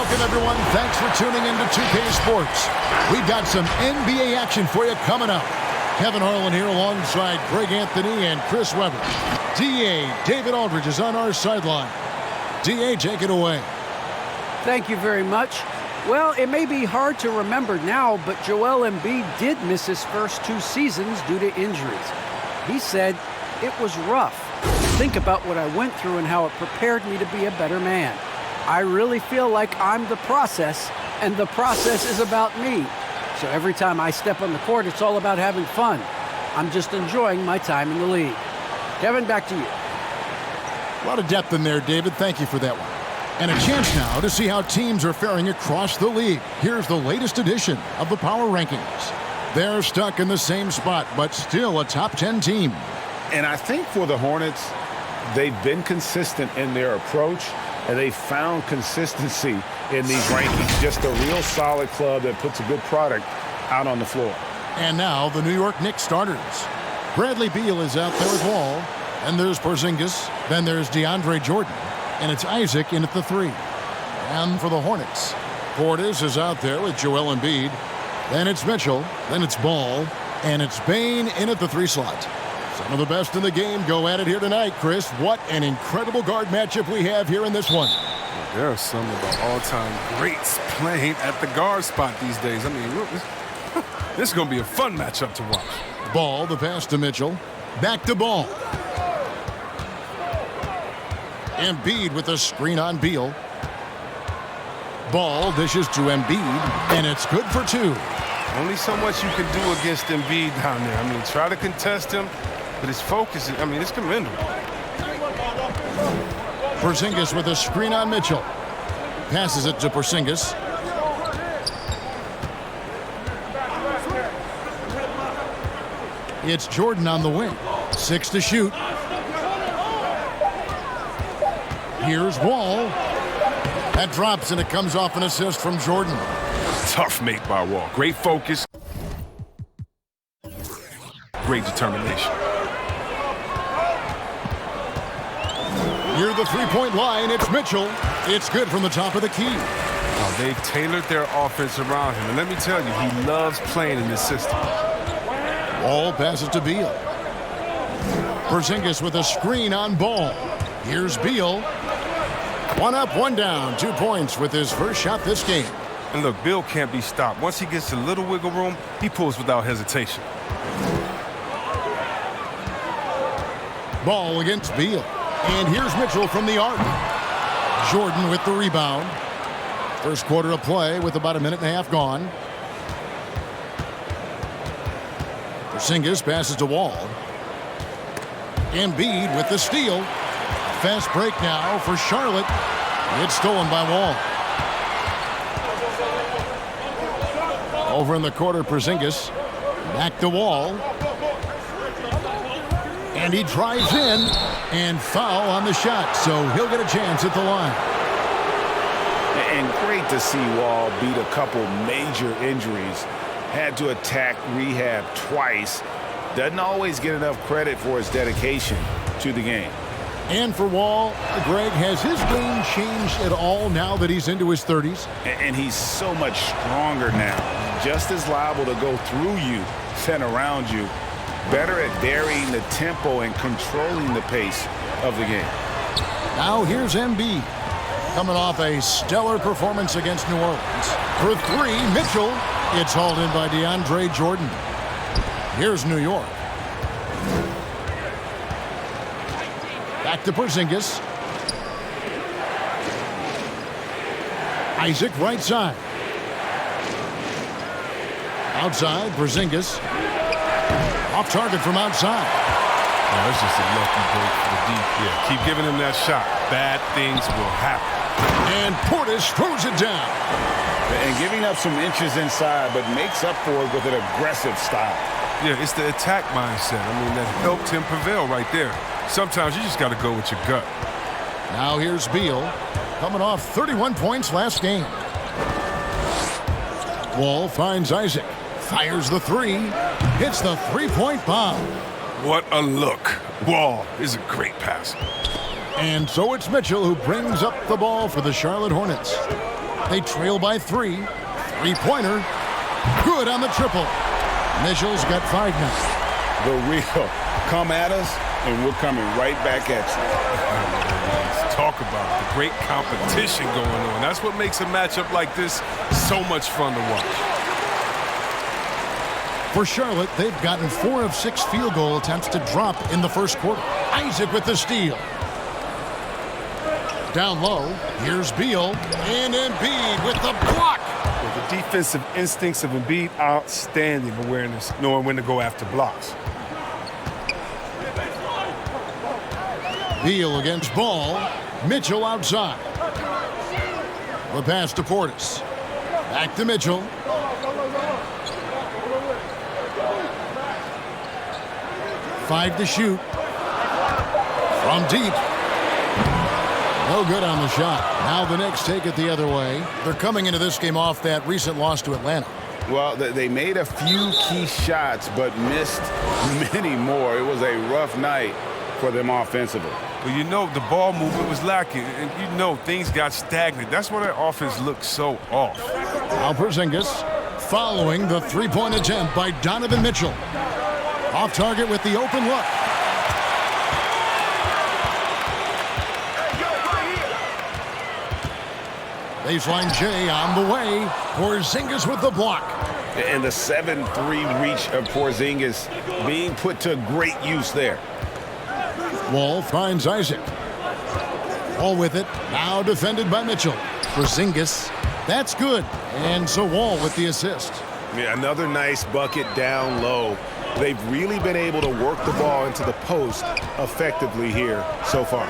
Welcome, everyone. Thanks for tuning in to 2K Sports. We've got some NBA action for you coming up. Kevin Harlan here alongside Greg Anthony and Chris Webber. D.A. David Aldridge is on our sideline. D.A., take it away. Thank you very much. Well, it may be hard to remember now, but Joel Embiid did miss his first 2 seasons due to injuries. He said, "It was rough. Think about what I went through and how it prepared me to be a better man. I really feel like I'm the process, and the process is about me. So every time I step on the court, it's all about having fun. I'm just enjoying my time in the league." Kevin, back to you. A lot of depth in there, David. Thank you for that one. And a chance now to see how teams are faring across the league. Here's the latest edition of the Power Rankings. They're stuck in the same spot, but still a top 10 team. And I think for the Hornets, they've been consistent in their approach, and they found consistency in these rankings. Just a real solid club that puts a good product out on the floor. And now the New York Knicks starters. Bradley Beal is out there with Wall. And there's Porzingis. Then there's DeAndre Jordan. And it's Isaac in at the 3. And for the Hornets, Portis is out there with Joel Embiid. Then it's Mitchell. Then it's Ball. And it's Bane in at the 3 slot. Some of the best in the game go at it here tonight, Chris. What an incredible guard matchup we have here in this one. There are some of the all-time greats playing at the guard spot these days. I mean, this is going to be a fun matchup to watch. Ball, the pass to Mitchell. Back to Ball. Embiid with a screen on Beal. Ball dishes to Embiid, and it's good for 2. Only so much you can do against Embiid down there. I mean, try to contest him, but his focus, I mean, it's commendable. Porzingis with a screen on Mitchell. Passes it to Porzingis. It's Jordan on the wing. 6 to shoot. Here's Wall. That drops, and it comes off an assist from Jordan. Tough make by Wall. Great focus. Great determination. Near the 3-point line, it's Mitchell. It's good from the top of the key. Oh, they've tailored their offense around him. And let me tell you, he loves playing in this system. Wall passes to Beal. Porzingis with a screen on Ball. Here's Beal. 1 up, 1 down. 2 points with his first shot this game. And look, Bill can't be stopped. Once he gets a little wiggle room, he pulls without hesitation. Ball against Beal. And here's Mitchell from the arc. Jordan with the rebound. First quarter of play with about a minute and a half gone. Porzingis passes to Wall. Embiid with the steal. Fast break now for Charlotte. It's stolen by Wall. Over in the quarter, Porzingis. Back to Wall. And he drives in. And foul on the shot, so he'll get a chance at the line. And great to see Wall beat a couple major injuries. Had to attack rehab twice. Doesn't always get enough credit for his dedication to the game. And for Wall, Greg, has his game changed at all now that he's into his 30s? And he's so much stronger now. Just as liable to go through you than around you. Better at varying the tempo and controlling the pace of the game. Now here's Embiid. Coming off a stellar performance against New Orleans. For 3, Mitchell. It's hauled in by DeAndre Jordan. Here's New York. Back to Porzingis. Isaac right side. Outside, Porzingis. Off target from outside. Oh, it's just a lucky break for the deep. Yeah, keep giving him that shot. Bad things will happen. And Portis throws it down. And giving up some inches inside, but makes up for it with an aggressive style. Yeah, it's the attack mindset. I mean, that helped him prevail right there. Sometimes you just got to go with your gut. Now here's Beal, coming off 31 points last game. Wall finds Isaac, fires the 3, hits the 3-point bomb. What a look. Wall is a great passer. And so it's Mitchell who brings up the ball for the Charlotte Hornets. They trail by 3. Three-pointer. Good on the triple. Mitchell's got 5 now. The real come at us, and we're coming right back at you. Let's talk about the great competition going on. That's what makes a matchup like this so much fun to watch. For Charlotte, they've gotten 4 of 6 field goal attempts to drop in the first quarter. Isaac with the steal. Down low, here's Beal, and Embiid with the block. The defensive instincts of Embiid, outstanding awareness, knowing when to go after blocks. Beal against Ball. Mitchell outside. The pass to Portis. Back to Mitchell. Five to shoot. From deep. No good on the shot. Now the Knicks take it the other way. They're coming into this game off that recent loss to Atlanta. Well, they made a few key shots, but missed many more. It was a rough night for them offensively. Well, you know, the ball movement was lacking, and you know things got stagnant. That's why their offense looked so off. Now Porzingis following the three-point attempt by Donovan Mitchell. Off target with the open look. Baseline J on the way. Porzingis with the block. And the 7-3 reach of Porzingis being put to great use there. Wall finds Isaac. Wall with it. Now defended by Mitchell. Porzingis. That's good. And so Wall with the assist. Yeah, another nice bucket down low. They've really been able to work the ball into the post effectively here so far.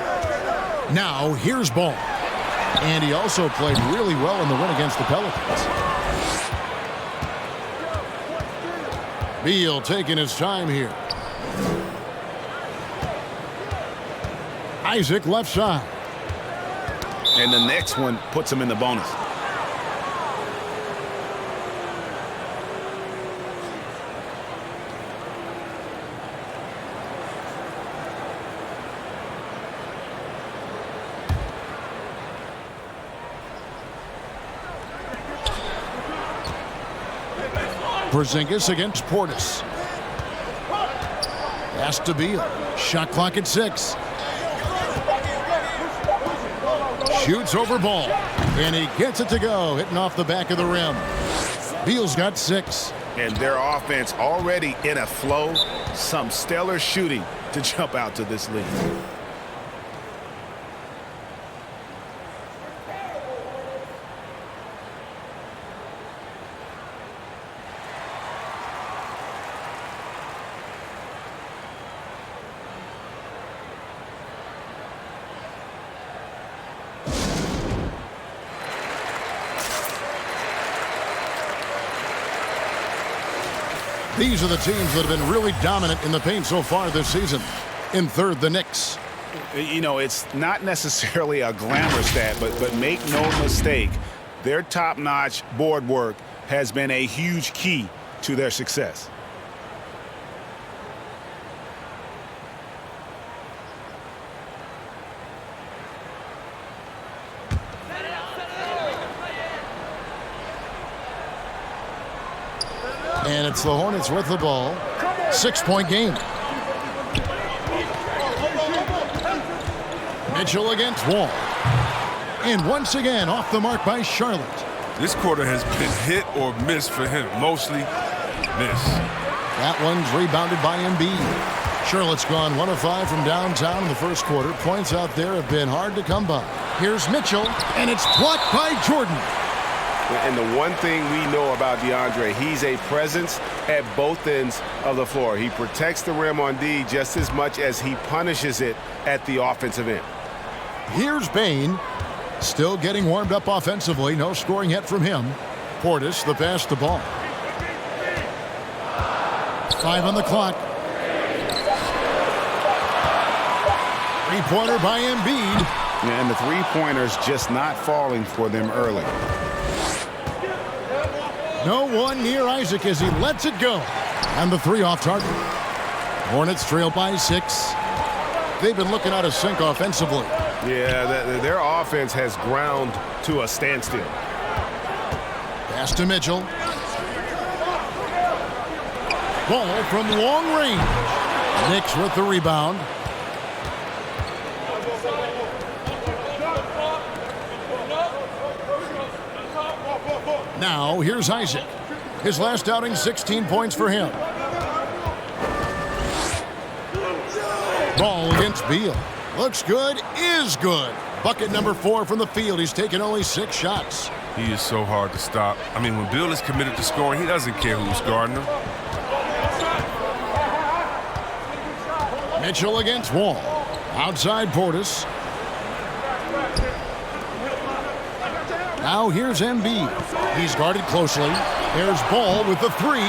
Now here's Ball. And he also played really well in the win against the Pelicans. Beal taking his time here. Isaac left side. And the next one puts him in the bonus. Porzingis against Portis. Pass to Beal. Shot clock at 6. Shoots over Ball. And he gets it to go, hitting off the back of the rim. Beal's got 6. And their offense already in a flow. Some stellar shooting to jump out to this lead. These are the teams that have been really dominant in the paint so far this season. In third, the Knicks. You know, it's not necessarily a glamour stat, but make no mistake, their top-notch board work has been a huge key to their success. And it's the Hornets with the ball. 6-point game. Mitchell against Wall. And once again off the mark by Charlotte. This quarter has been hit or miss for him. Mostly miss. That one's rebounded by Embiid. Charlotte's gone 1 of 5 from downtown in the first quarter. Points out there have been hard to come by. Here's Mitchell, and it's blocked by Jordan. And the one thing we know about DeAndre, he's a presence at both ends of the floor. He protects the rim on D just as much as he punishes it at the offensive end. Here's Bane, still getting warmed up offensively. No scoring yet from him. Portis, the pass to Ball. 5 on the clock. Three-pointer by Embiid. And the three-pointers just not falling for them early. No one near Isaac as he lets it go. And the 3 off target. Hornets trail by 6. They've been looking out of sync offensively. Yeah, their offense has ground to a standstill. Pass to Mitchell. Ball from long range. Knicks with the rebound. Now, here's Isaac. His last outing, 16 points for him. Ball against Beal. Looks good, is good. Bucket number 4 from the field. He's taken only 6 shots. He is so hard to stop. I mean, when Beal is committed to scoring, he doesn't care who's guarding him. Mitchell against Wall. Outside Portis. Now here's Embiid. He's guarded closely. There's Ball with the 3.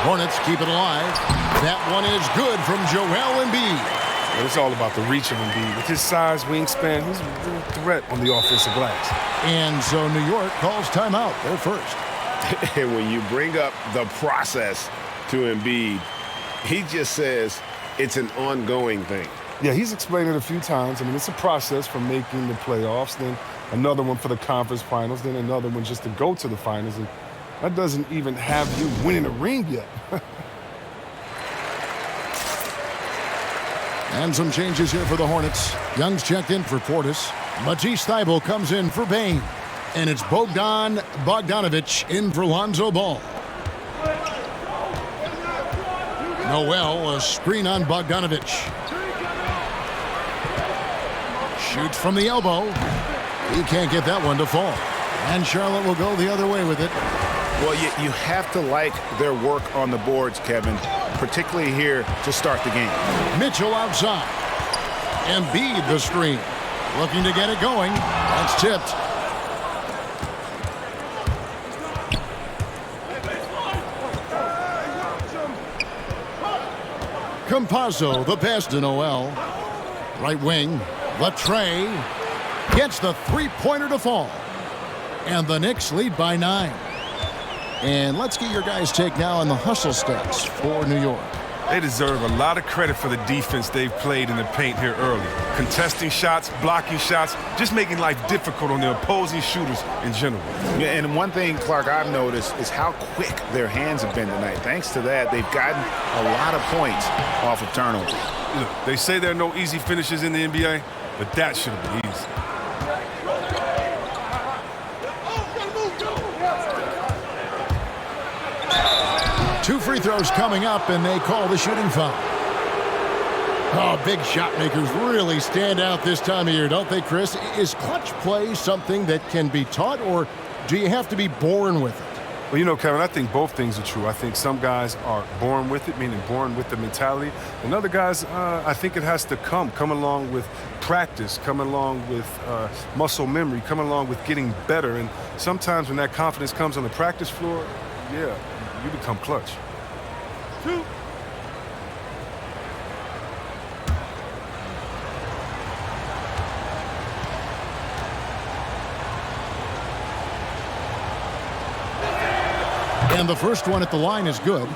Hornets keep it alive. That one is good from Joel Embiid. But it's all about the reach of Embiid. With his size, wingspan, he's a real threat on the offensive glass. And so New York calls timeout. They're first. And when you bring up the process to Embiid, he just says it's an ongoing thing. Yeah, he's explained it a few times. I mean, it's a process from making the playoffs, then another one for the conference finals, then another one just to go to the finals. And that doesn't even have you winning a ring yet. And some changes here for the Hornets. Young's checked in for Portis. Matisse Thybulle comes in for Bane. And it's Bogdan Bogdanovic in for Lonzo Ball. Noel, a screen on Bogdanovic. Shoots from the elbow. He can't get that one to fall. And Charlotte will go the other way with it. Well, you have to like their work on the boards, Kevin, particularly here to start the game. Mitchell outside. Embiid the screen. Looking to get it going. That's tipped. Campazzo, the pass to Noel. Right wing. Latre gets the three-pointer to fall. And the Knicks lead by 9. And let's get your guys' take now on the hustle stats for New York. They deserve a lot of credit for the defense they've played in the paint here early. Contesting shots, blocking shots, just making life difficult on the opposing shooters in general. Yeah, and one thing, Clark, I've noticed is how quick their hands have been tonight. Thanks to that, they've gotten a lot of points off of turnovers. Look, they say there are no easy finishes in the NBA, but that should have been easy. Two free throws coming up, and they call the shooting foul. Oh, big shot makers really stand out this time of year, don't they, Chris? Is clutch play something that can be taught, or do you have to be born with it? Well, you know, Kevin, I think both things are true. I think some guys are born with it, meaning born with the mentality. And other guys, I think it has to come along with practice, come along with muscle memory, come along with getting better. And sometimes when that confidence comes on the practice floor, yeah, you become clutch. Two. And the first one at the line is good.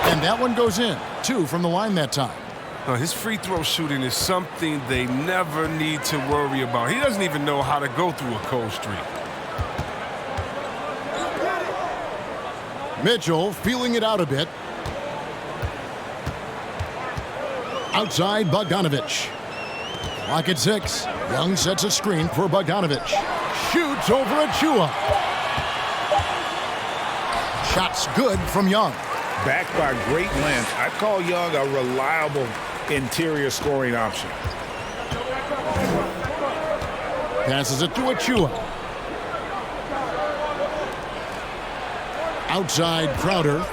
And that one goes in. 2 from the line that time. His free throw shooting is something they never need to worry about. He doesn't even know how to go through a cold streak. Mitchell feeling it out a bit. Outside Bogdanovic. Clock at 6. Young sets a screen for Bogdanovic. Shoots over Achua. Shots good from Young. Backed by great length, I'd call Young a reliable interior scoring option. Passes it to Achua. Outside Crowder.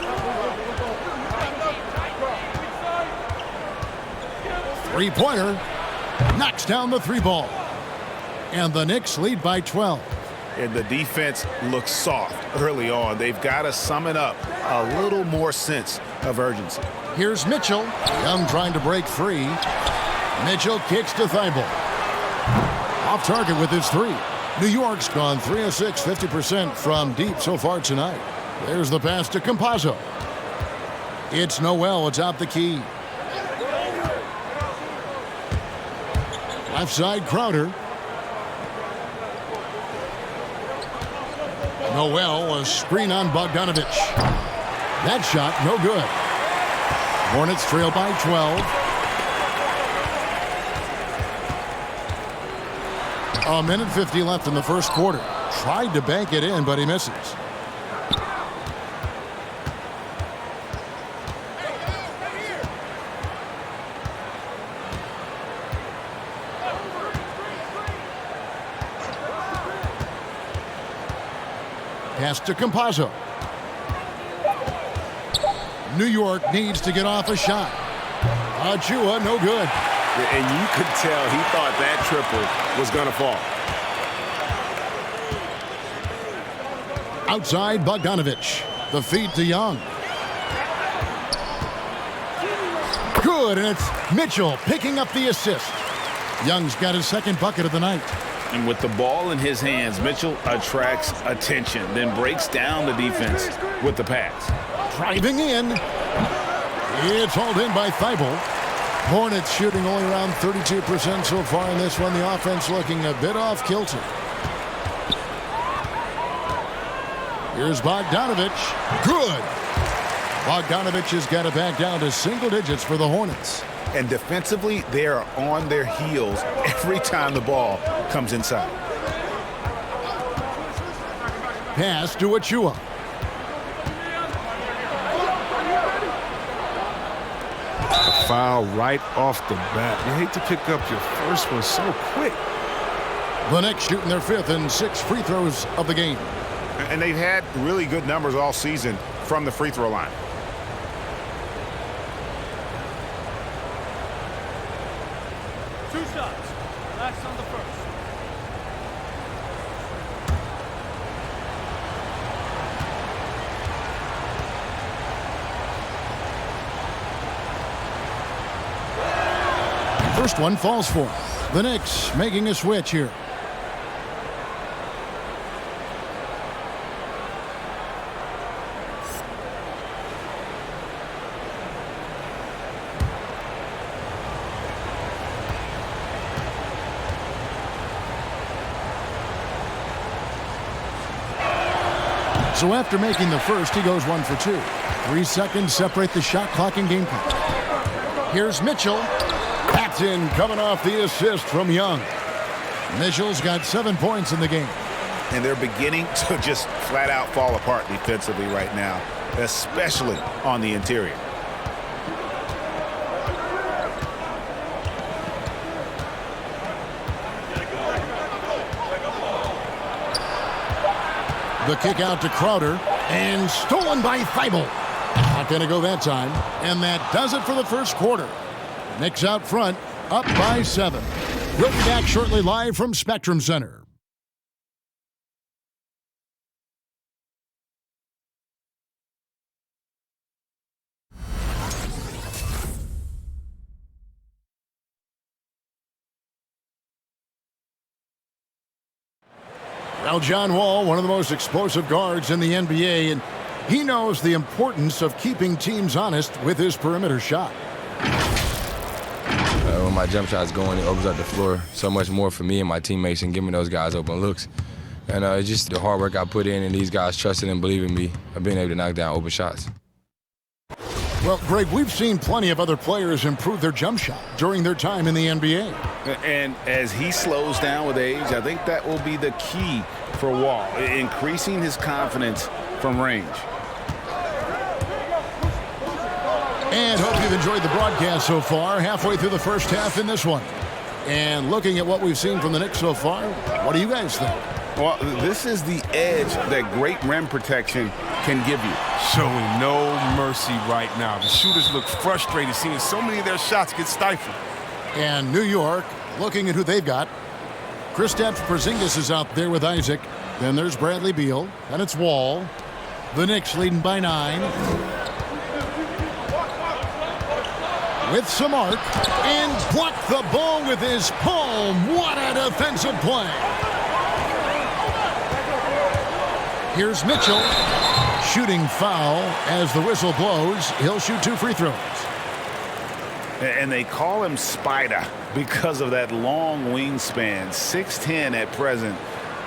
Three-pointer. Knocks down the 3-ball. And the Knicks lead by 12. And the defense looks soft early on. They've got to sum it up. A little more sense of urgency. Here's Mitchell. Young trying to break free. Mitchell kicks to Thybulle. Off target with his three. New York's gone 3 of 6, 50% from deep so far tonight. There's the pass to Campazzo. It's Noel. It's out the key. Left side, Crowder. Noel, a screen on Bogdanovich. That shot, no good. Hornets trail by 12. A minute 50 left in the first quarter. Tried to bank it in, but he misses. Pass to Campazzo. New York needs to get off a shot. Achua, no good. And you could tell he thought that triple was going to fall. Outside, Bogdanovich. The feed to Young. Good, and it's Mitchell picking up the assist. Young's got his second bucket of the night. And with the ball in his hands, Mitchell attracts attention, then breaks down the defense with the pass. Driving in. It's hauled in by Thibault. Hornets shooting only around 32% so far in this one. The offense looking a bit off kilter. Here's Bogdanovich. Good. Bogdanovich has got it back down to single digits for the Hornets. And defensively, they are on their heels every time the ball comes inside. Pass to Achua. Foul right off the bat. You hate to pick up your first one so quick. The Knicks shooting their 5th and 6th free throws of the game. And they've had really good numbers all season from the free throw line. Two shots. Last on the first. First one falls for the Knicks, making a switch here. So after making the first, he goes 1 for 2. 3 seconds separate the shot clock and game clock. Here's Mitchell. That's in, coming off the assist from Young. Mitchell's got 7 points in the game. And they're beginning to just flat out fall apart defensively right now, especially on the interior. The kick out to Crowder, and stolen by Thibault. Not going to go that time, and that does it for the first quarter. Knicks out front, up by 7. We'll be back shortly live from Spectrum Center. Now John Wall, one of the most explosive guards in the NBA, and he knows the importance of keeping teams honest with his perimeter shot. When my jump shot's going, it opens up the floor so much more for me and my teammates and giving those guys open looks. And it's just the hard work I put in and these guys trusting and believing me of being able to knock down open shots. Well, Greg, we've seen plenty of other players improve their jump shot during their time in the NBA. And as he slows down with age, I think that will be the key for Wall, increasing his confidence from range. And hope you've enjoyed the broadcast so far, halfway through the first half in this one. And looking at what we've seen from the Knicks so far, what do you guys think? Well, this is the edge that great rim protection can give you. Showing no mercy right now. The shooters look frustrated, seeing so many of their shots get stifled. And New York, looking at who they've got. Kristaps Porzingis is out there with Isaac. Then there's Bradley Beal, and it's Wall. The Knicks leading by 9. with some arc and blocked the ball with his palm. What a defensive play. Here's Mitchell. Shooting foul as the whistle blows. He'll shoot 2 free throws. And they call him Spider because of that long wingspan, 6'10" at present,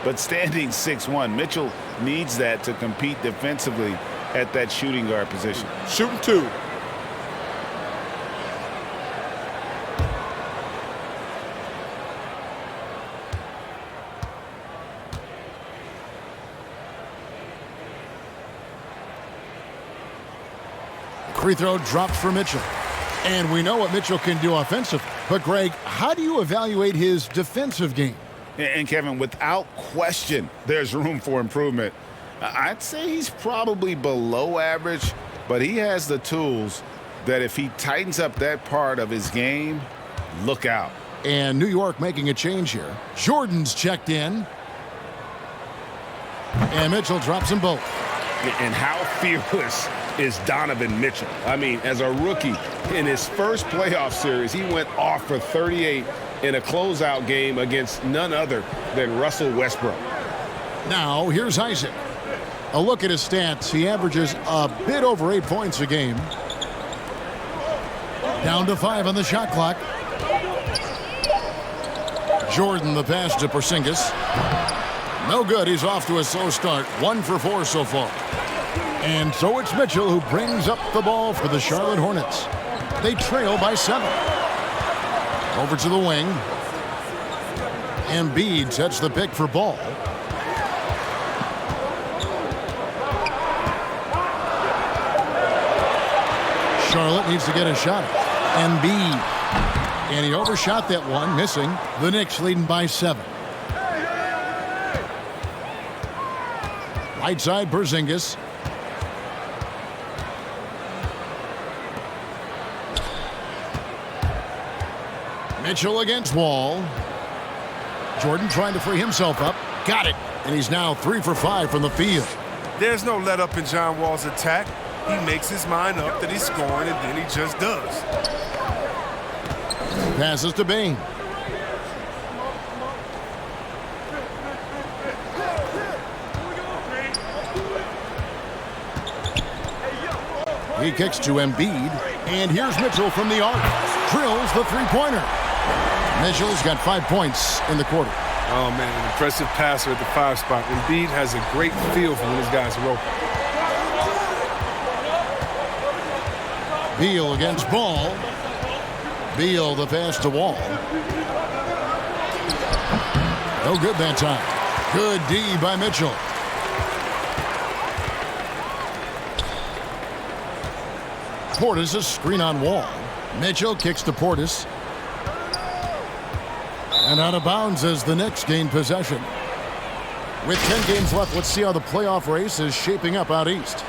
but standing 6'1". Mitchell needs that to compete defensively at that shooting guard position. Shooting 2. Free throw dropped for Mitchell. And we know what Mitchell can do offensively. But, Greg, how do you evaluate his defensive game? And, Kevin, without question, there's room for improvement. I'd say he's probably below average, but he has the tools that if he tightens up that part of his game, look out. And New York making a change here. Jordan's checked in. And Mitchell drops them both. And how fearless is Donovan Mitchell? I mean, as a rookie, in his first playoff series, he went off for 38 in a closeout game against none other than Russell Westbrook. Now, here's Isaac. A look at his stats. He averages a bit over 8 points a game. Down to 5 on the shot clock. Jordan, the pass to Porzingis. No good. He's off to a slow start. 1 for 4 so far. And so it's Mitchell who brings up the ball for the Charlotte Hornets. They trail by 7. Over to the wing. Embiid sets the pick for Ball. Charlotte needs to get a shot. Embiid. And he overshot that one, missing. The Knicks leading by 7. Right side, Porzingis. Mitchell against Wall. Jordan trying to free himself up. Got it. And he's now 3 for 5 from the field. There's no let up in John Wall's attack. He makes his mind up that he's scoring, and then he just does. Passes to Bain. He kicks to Embiid. And here's Mitchell from the arc. Drills the three-pointer. Mitchell's got 5 points in the quarter. Oh, man, an impressive passer at the 5 spot. Embiid has a great feel for when his guys are open. Beal against Ball. Beal the pass to Wall. No good that time. Good D by Mitchell. Portis a screen on Wall. Mitchell kicks to Portis. And out of bounds as the Knicks gain possession. With 10 games left, let's see how the playoff race is shaping up out east.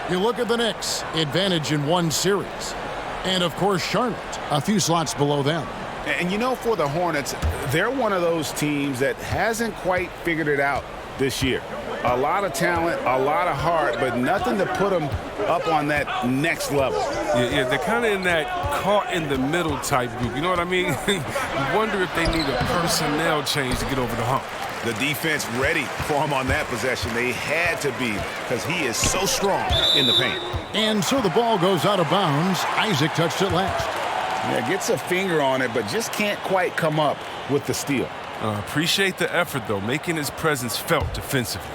You look at the Knicks, advantage in 1 series. And, of course, Charlotte, a few slots below them. And, you know, for the Hornets, they're one of those teams that hasn't quite figured it out this year. A lot of talent, a lot of heart, but nothing to put them up on that next level. Yeah, they're kind of in that caught in the middle type group. You know what I mean? You wonder if they need a personnel change to get over the hump. The defense ready for him on that possession. They had to be because he is so strong in the paint. And so the ball goes out of bounds. Isaac touched it last. Yeah, gets a finger on it, but just can't quite come up with the steal. Appreciate the effort, though, making his presence felt defensively.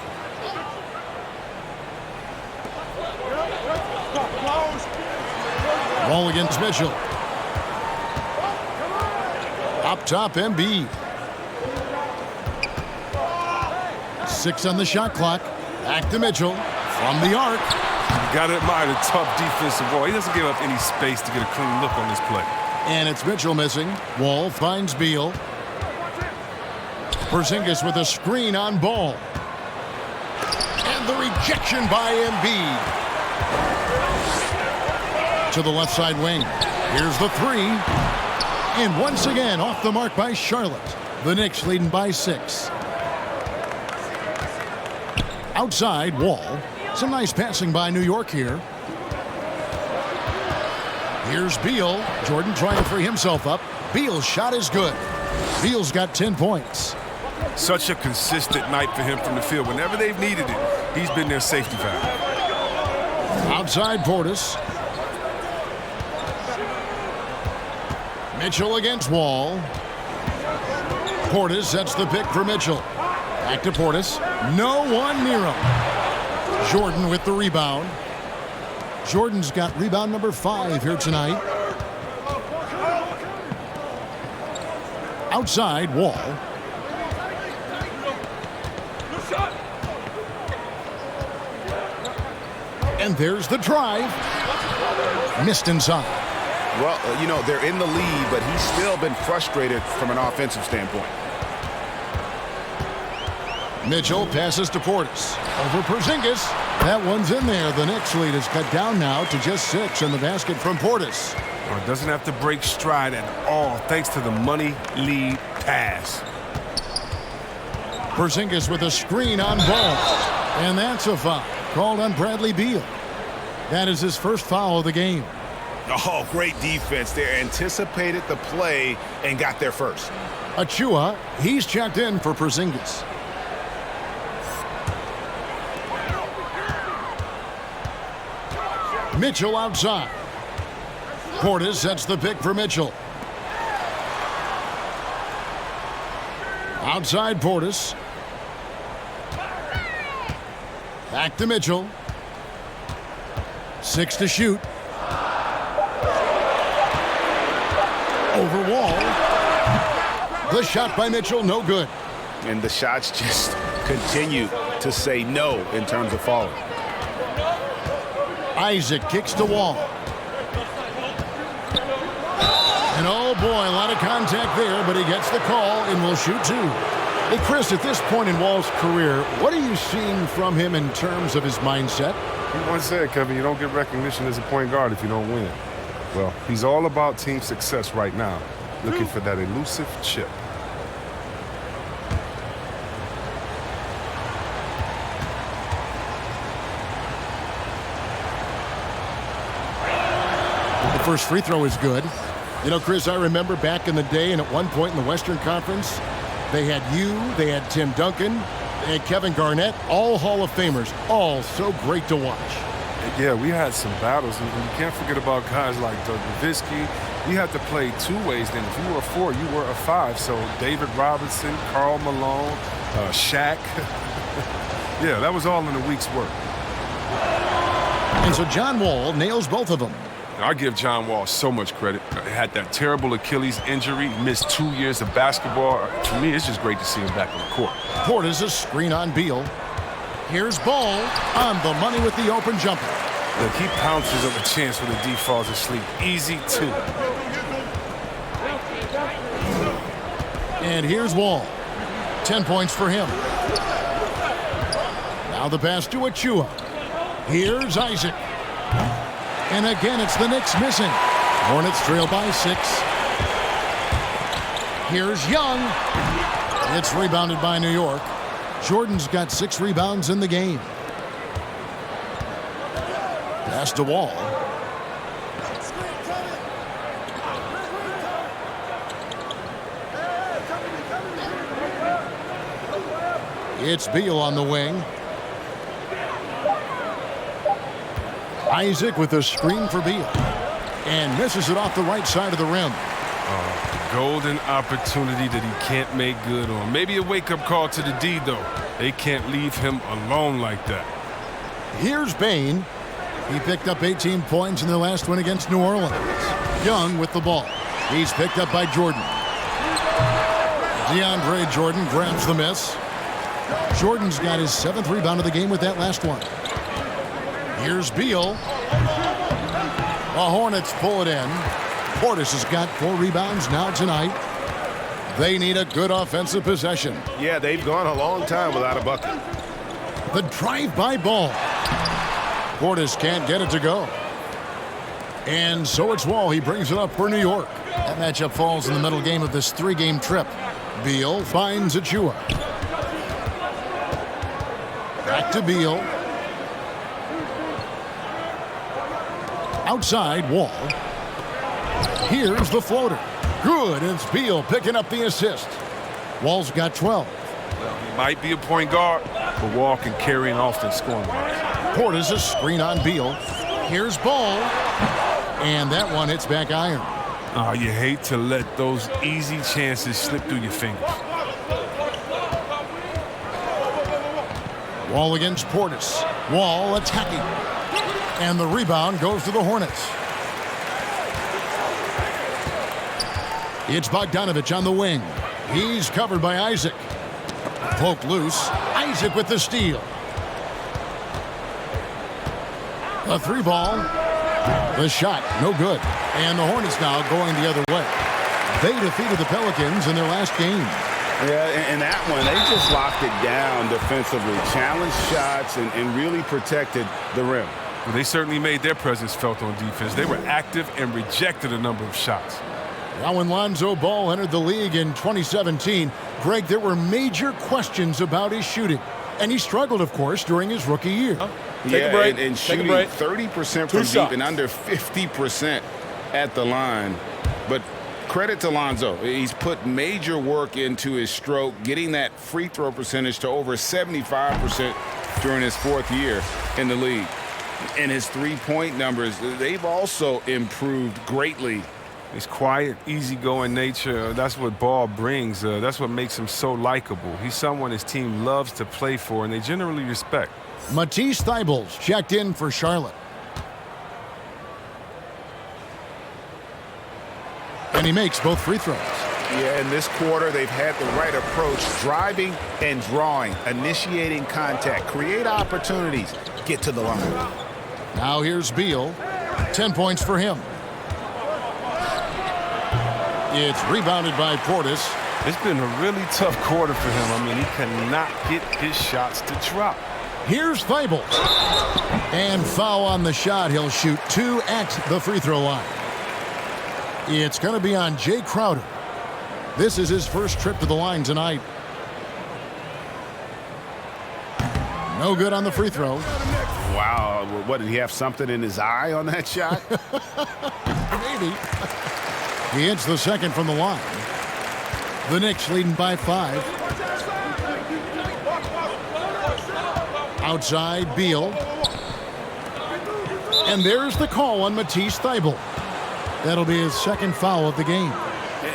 Ball against Mitchell. Up top, Embiid. 6 on the shot clock. Back to Mitchell from the arc. You got to admire the tough defensive ball. He doesn't give up any space to get a clean look on this play. And it's Mitchell missing. Wall finds Beal. Porzingis with a screen on Ball. And the rejection by Embiid. To the left side wing. Here's the 3. And once again, off the mark by Charlotte. The Knicks leading by 6. Outside, Wall. Some nice passing by New York here. Here's Beal. Jordan trying to free himself up. Beal's shot is good. Beal's got 10 points. Such a consistent night for him from the field. Whenever they've needed it, he's been their safety valve. Outside Portis. Mitchell against Wall. Portis sets the pick for Mitchell. Back to Portis. No one near him. Jordan with the rebound. Jordan's got rebound number 5 here tonight. Outside Wall. And there's the drive. Missed inside. Well, you know, they're in the lead, but he's still been frustrated from an offensive standpoint. Mitchell passes to Portis. Over Porzingis. That one's in there. The Knicks lead is cut down now to just 6 in the basket from Portis. Oh, it doesn't have to break stride at all thanks to the money lead pass. Porzingis with a screen on Ball. And that's a foul called on Bradley Beal. That is his first foul of the game. Oh, great defense. They anticipated the play and got there first. Achua, he's checked in for Porzingis. Mitchell outside. Portis sets the pick for Mitchell. Outside Portis. Back to Mitchell. 6 to shoot. Over Wall. The shot by Mitchell, no good. And the shots just continue to say no in terms of falling. Isaac kicks to Wall. And oh boy, a lot of contact there, but he gets the call and will shoot 2. Hey, Chris, at this point in Wall's career, what are you seeing from him in terms of his mindset? He once said, Kevin, you don't get recognition as a point guard if you don't win. Well, he's all about team success right now, looking for that elusive chip. The first free throw is good. You know, Chris, I remember back in the day, and at one point in the Western Conference, they had you, they had Tim Duncan, they had Kevin Garnett, all Hall of Famers, all so great to watch. Yeah, we had some battles, and you can't forget about guys like Doug Nowitzki. We had to play 2 ways then. If you were a 4, you were a 5. So David Robinson, Karl Malone, Shaq. Yeah, that was all in a week's work. And so John Wall nails both of them. I give John Wall so much credit. He had that terrible Achilles injury, missed 2 years of basketball. To me, it's just great to see him back on the court. Portis a screen on Beal. Here's Ball on the money with the open jumper. Look, he pounces on a chance when the D falls asleep. Easy 2. And here's Wall. 10 points for him. Now the pass to Achua. Here's Isaac. And again, it's the Knicks missing. Hornets trail by 6. Here's Young. It's rebounded by New York. Jordan's got 6 rebounds in the game. Pass to Wall. It's Beal on the wing. Isaac with a screen for Beal. And misses it off the right side of the rim. Golden opportunity that he can't make good on. Maybe a wake-up call to the D, though. They can't leave him alone like that. Here's Bane. He picked up 18 points in their last win against New Orleans. Young with the ball. He's picked up by Jordan. DeAndre Jordan grabs the miss. Jordan's got his 7th rebound of the game with that last one. Here's Beal. The Hornets pull it in. Portis has got 4 rebounds now tonight. They need a good offensive possession. Yeah, they've gone a long time without a bucket. The drive-by ball. Portis can't get it to go. And so it's Wall. He brings it up for New York. That matchup falls in the middle game of this 3-game trip. Beal finds Achua. Back to Beal. Outside Wall. Here's the floater. Good. It's Beal picking up the assist. Wall's got 12. Well, he might be a point guard, but Wall can carry an offense scoring wise. Portis a screen on Beal. Here's Ball. And that one hits back iron. Oh, you hate to let those easy chances slip through your fingers. Wall against Portis. Wall attacking. And the rebound goes to the Hornets. It's Bogdanovich on the wing. He's covered by Isaac. Poke loose. Isaac with the steal. A three ball. The shot, no good. And the Hornets now going the other way. They defeated the Pelicans in their last game. Yeah, and that one, they just locked it down defensively. Challenged shots and really protected the rim. Well, they certainly made their presence felt on defense. They were active and rejected a number of shots. Now when Lonzo Ball entered the league in 2017, Greg, there were major questions about his shooting. And he struggled, of course, during his rookie year. Take a break. And shooting 30% from deep and under 50% at the line. But credit to Lonzo. He's put major work into his stroke, getting that free throw percentage to over 75% during his fourth year in the league. And his three-point numbers, they've also improved greatly. His quiet, easygoing nature, that's what Ball brings. That's what makes him so likable. He's someone his team loves to play for, and they generally respect. Matisse Thybulle's checked in for Charlotte. And he makes both free throws. Yeah, in this quarter, they've had the right approach, driving and drawing, initiating contact, create opportunities, get to the line. Now here's Beal. 10 points for him. It's rebounded by Portis. It's been a really tough quarter for him. I mean, he cannot get his shots to drop. Here's Thybulle. And foul on the shot. He'll shoot 2 at the free throw line. It's going to be on Jay Crowder. This is his first trip to the line tonight. No good on the free throw. Wow, what, did he have something in his eye on that shot? Maybe. He hits the second from the line. The Knicks leading by 5. Outside, Beal. And there's the call on Matisse Thybulle. That'll be his second foul of the game.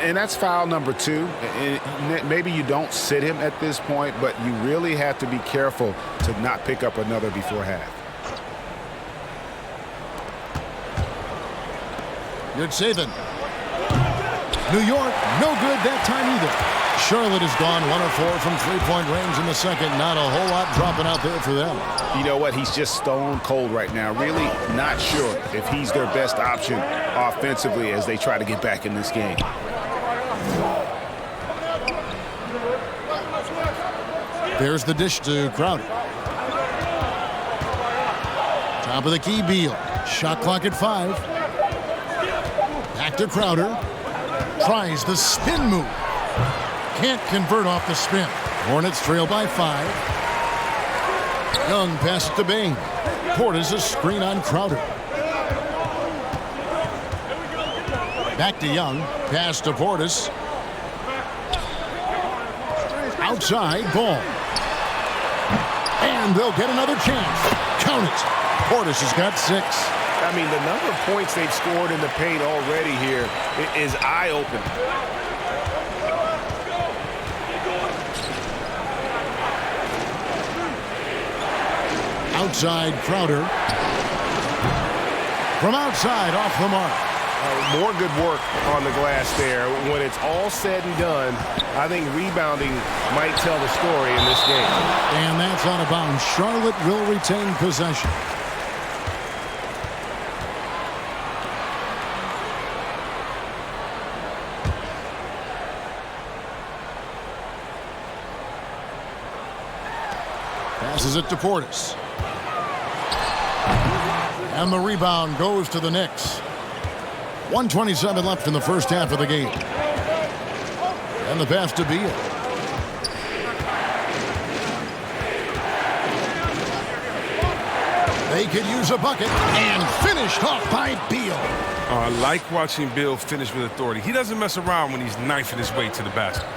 And that's foul number 2. And maybe you don't sit him at this point, but you really have to be careful to not pick up another before half. Good saving. New York, no good that time either. Charlotte has gone 1 of 4 from three-point range in the second. Not a whole lot dropping out there for them. You know what? He's just stone cold right now. Really not sure if he's their best option offensively as they try to get back in this game. There's the dish to Crowder. Top of the key, Beal. Shot clock at 5. Back to Crowder. Tries the spin move. Can't convert off the spin. Hornets trail by 5. Young passes to Bain. Portis a screen on Crowder. Back to Young. Pass to Portis. Outside, Ball. And they'll get another chance. Count it. Portis has got 6. I mean, the number of points they've scored in the paint already here is eye-opening. Outside, Crowder. From outside, off the mark. More good work on the glass there. When it's all said and done, I think rebounding might tell the story in this game. And that's out of bounds. Charlotte will retain possession. Passes it to Portis. And the rebound goes to the Knicks. 1:27 left in the first half of the game. And the pass to Beal. They could use a bucket, and finished off by Beal. I like watching Bill finish with authority. He doesn't mess around when he's knifing his way to the basket.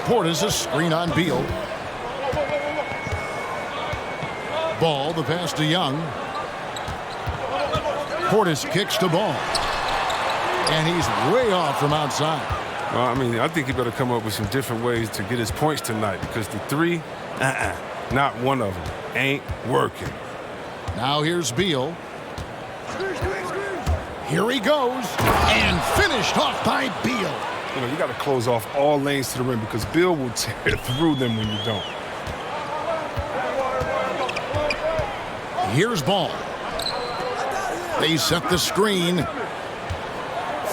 Portis a screen on Beal. Ball, the pass to Young. Portis kicks the ball. And he's way off from outside. Well, I mean, I think he better come up with some different ways to get his points tonight because the three, not one of them, ain't working. Now here's Beal. Here he goes, and finished off by Beal. You know, you got to close off all lanes to the rim because Bill will tear through them when you don't. Here's Ball. They set the screen.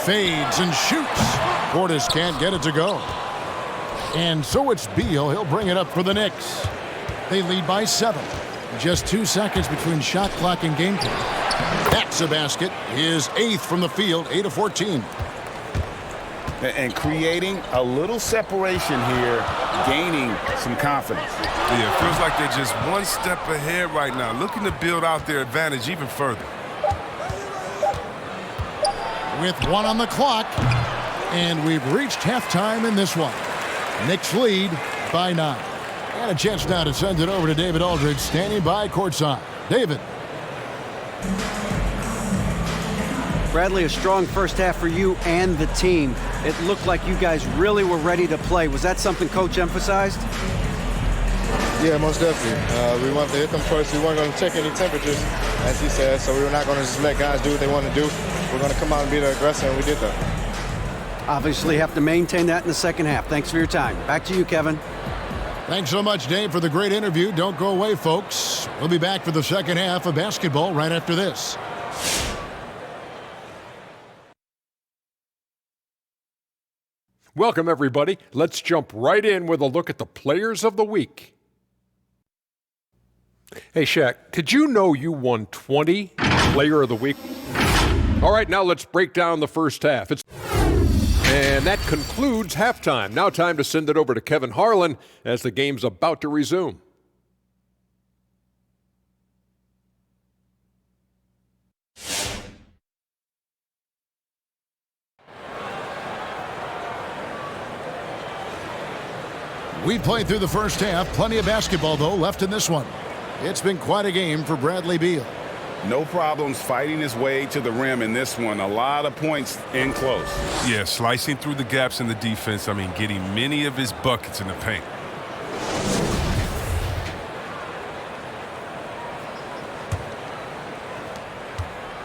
Fades and shoots. Portis can't get it to go. And so it's Beal. He'll bring it up for the Knicks. They lead by 7. Just 2 seconds between shot clock and game time. That's a basket. His 8th from the field, 8 of 14. And creating a little separation here, gaining some confidence. Yeah, it feels like they're just one step ahead right now, looking to build out their advantage even further. With 1 on the clock, and we've reached halftime in this one. Knicks lead by 9. And a chance now to send it over to David Aldridge, standing by courtside. David. Bradley, a strong first half for you and the team. It looked like you guys really were ready to play. Was that something Coach emphasized? Yeah, most definitely. We wanted to hit them first. We weren't going to check any temperatures, as he said, so we were not going to just let guys do what they want to do. We're going to come out and be the aggressor, and we did that. Obviously have to maintain that in the second half. Thanks for your time. Back to you, Kevin. Thanks so much, Dave, for the great interview. Don't go away, folks. We'll be back for the second half of basketball right after this. Welcome, everybody. Let's jump right in with a look at the players of the week. Hey, Shaq, did you know you won 20 Player of the Week? All right, now let's break down the first half. And that concludes halftime. Now time to send it over to Kevin Harlan as the game's about to resume. We played through the first half. Plenty of basketball, though, left in this one. It's been quite a game for Bradley Beal. No problems fighting his way to the rim in this one. A lot of points in close. Yeah, slicing through the gaps in the defense. I mean, getting many of his buckets in the paint.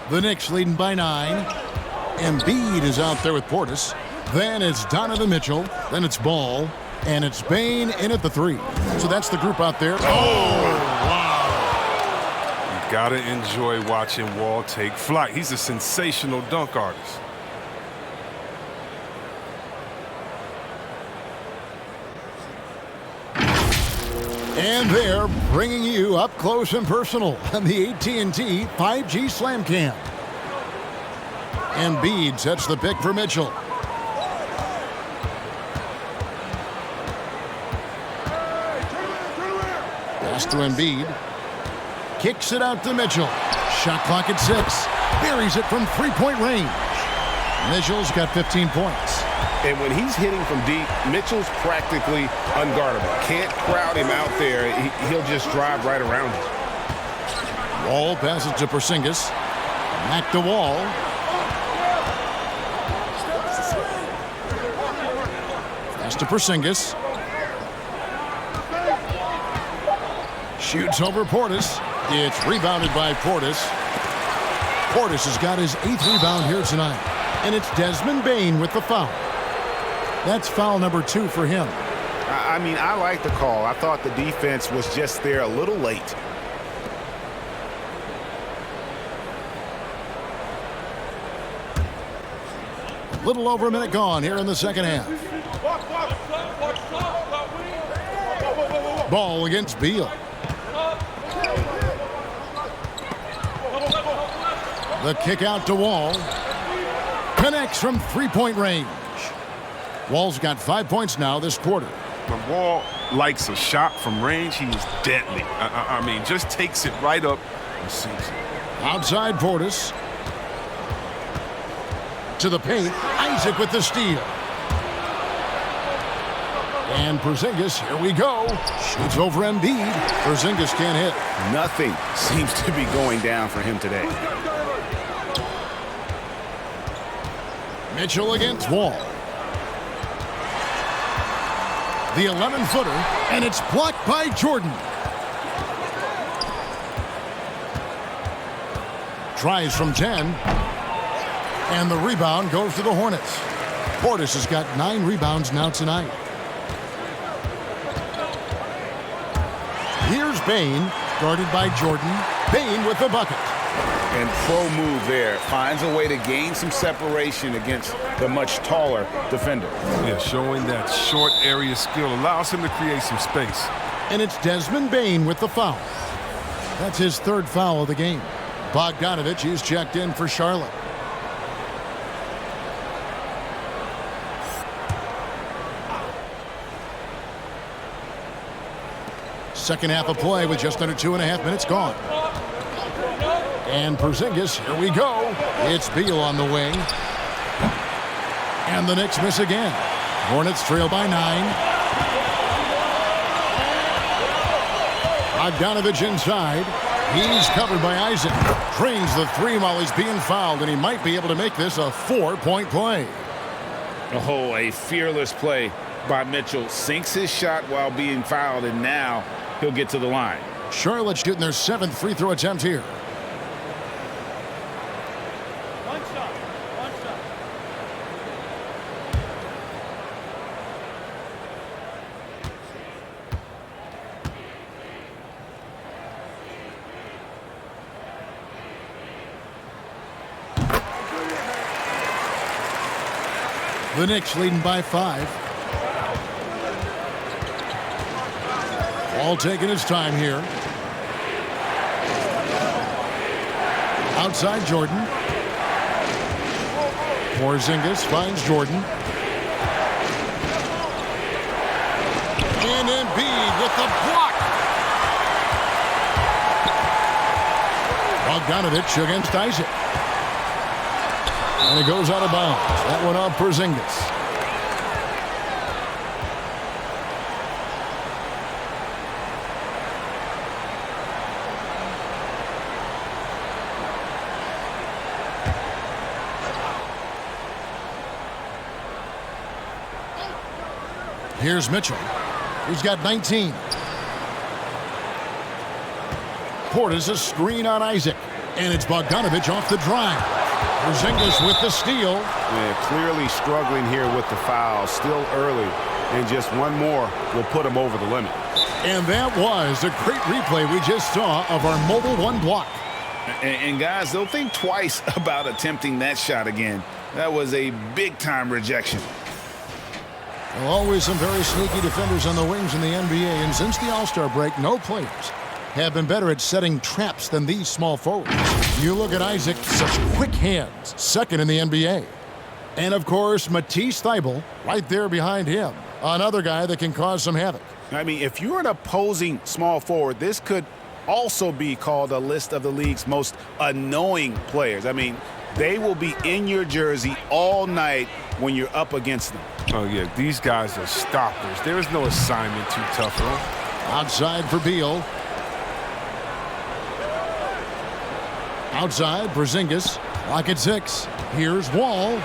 The Knicks leading by 9. Embiid is out there with Portis. Then it's Donovan Mitchell. Then it's Ball. And it's Bane in at the 3. So that's the group out there. Oh, wow. You gotta enjoy watching Wall take flight. He's a sensational dunk artist. And they're bringing you up close and personal on the AT&T 5G Slam Cam. Embiid sets the pick for Mitchell. Pass to Embiid. Kicks it out to Mitchell. Shot clock at 6. Buries it from three-point range. Mitchell's got 15 points. And when he's hitting from deep, Mitchell's practically unguardable. Can't crowd him out there. He'll just drive right around you. Wall passes to Porzingis. Back to Wall. Pass to Porzingis. Shoots over Portis. It's rebounded by Portis. Portis has got his 8th rebound here tonight. And it's Desmond Bane with the foul. That's foul number 2 for him. I mean, I like the call. I thought the defense was just there a little late. A little over a minute gone here in the second half. Ball against Beal. The kick out to Wall. Connects from three-point range. Wall's got 5 points now this quarter. When Wall likes a shot from range, he is deadly. I mean, just takes it right up and sinks it. Outside Portis. To the paint. Isaac with the steal. And Porzingis, here we go. Shoots over Embiid. Porzingis can't hit. Nothing seems to be going down for him today. Mitchell against Wall. The 11-footer, and it's blocked by Jordan. Tries from 10. And the rebound goes to the Hornets. Portis has got 9 rebounds now tonight. Here's Bane, guarded by Jordan. Bane with the bucket. And pro move there. Finds a way to gain some separation against the much taller defender. Yeah, showing that short area skill allows him to create some space. And it's Desmond Bane with the foul. That's his 3rd foul of the game. Bogdanovich is checked in for Charlotte. Second half of play with just under 2.5 minutes gone. And Porzingis, here we go. It's Beal on the wing. And the Knicks miss again. Hornets trail by 9. Bogdanovich inside. He's covered by Isaac. Drains the 3 while he's being fouled, and he might be able to make this a 4-point play. Oh, a fearless play by Mitchell. Sinks his shot while being fouled, and now he'll get to the line. Charlotte shooting their 7th free throw attempt here. One shot. The Knicks leading by 5. All taking his time here. Outside Jordan. Porzingis finds Jordan. And Embiid with the block. Bogdanovich against Isaac. And it goes out of bounds. That one off Porzingis. Here's Mitchell. He's got 19. Portis a screen on Isaac. And it's Bogdanovich off the drive. Porzingis with the steal. Yeah, clearly struggling here with the foul. Still early. And just one more will put him over the limit. And that was a great replay we just saw of our mobile 1 block. And guys, they'll think twice about attempting that shot again. That was a big-time rejection. Well, always some very sneaky defenders on the wings in the NBA, and since the All-Star break, no players have been better at setting traps than these small forwards. You look at Isaac, such quick hands, second in the NBA. And, of course, Matisse Thybulle right there behind him, another guy that can cause some havoc. I mean, if you're an opposing small forward, this could also be called a list of the league's most annoying players. I mean, they will be in your jersey all night when you're up against them. Oh, yeah, these guys are stoppers. There is no assignment too tough for them. Outside for Beal. Outside, Porzingis. Lock at 6. Here's Wall.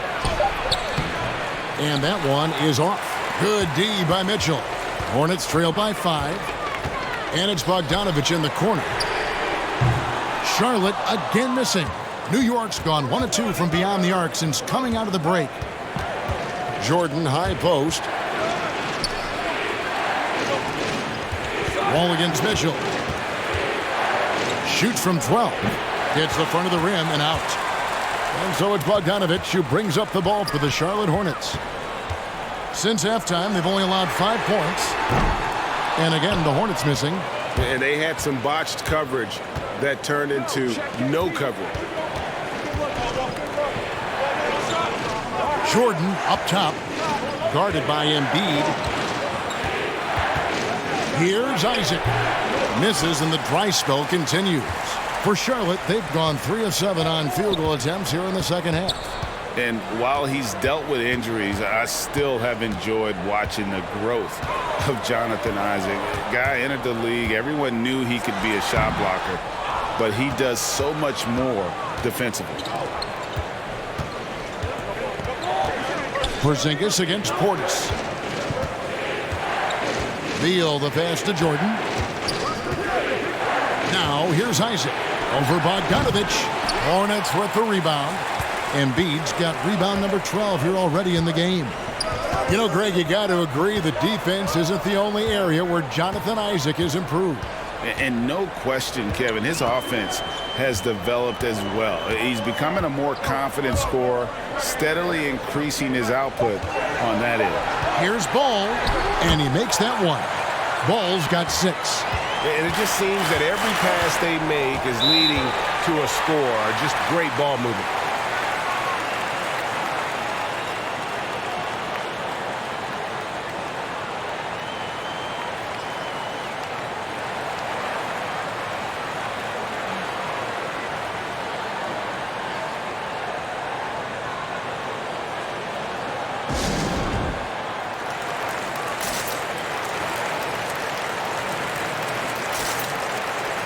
And that one is off. Good D by Mitchell. Hornets trail by 5. And it's Bogdanovich in the corner. Charlotte again missing. New York's gone 1 of 2 from beyond the arc since coming out of the break. Jordan high post. Wall against Mitchell. Shoots from 12. Hits the front of the rim and out. And so it's Bogdanovich who brings up the ball for the Charlotte Hornets. Since halftime, they've only allowed 5 points. And again, the Hornets missing. And they had some botched coverage that turned into no coverage. Jordan up top, guarded by Embiid. Here's Isaac. Misses, and the dry spell continues. For Charlotte, they've gone 3 of 7 on field goal attempts here in the second half. And while he's dealt with injuries, I still have enjoyed watching the growth of Jonathan Isaac. Guy entered the league. Everyone knew he could be a shot blocker, but he does so much more defensively. Porzingis against Portis. Beal, the pass to Jordan. Now here's Isaac over Bogdanovich. Hornets with the rebound. Embiid's got rebound number 12 here already in the game. You know, Greg, you got to agree the defense isn't the only area where Jonathan Isaac is improved. And no question, Kevin, his offense has developed as well. He's becoming a more confident scorer, steadily increasing his output on that end. Here's Ball, and he makes that one. Ball's got 6. And it just seems that every pass they make is leading to a score. Just great ball movement.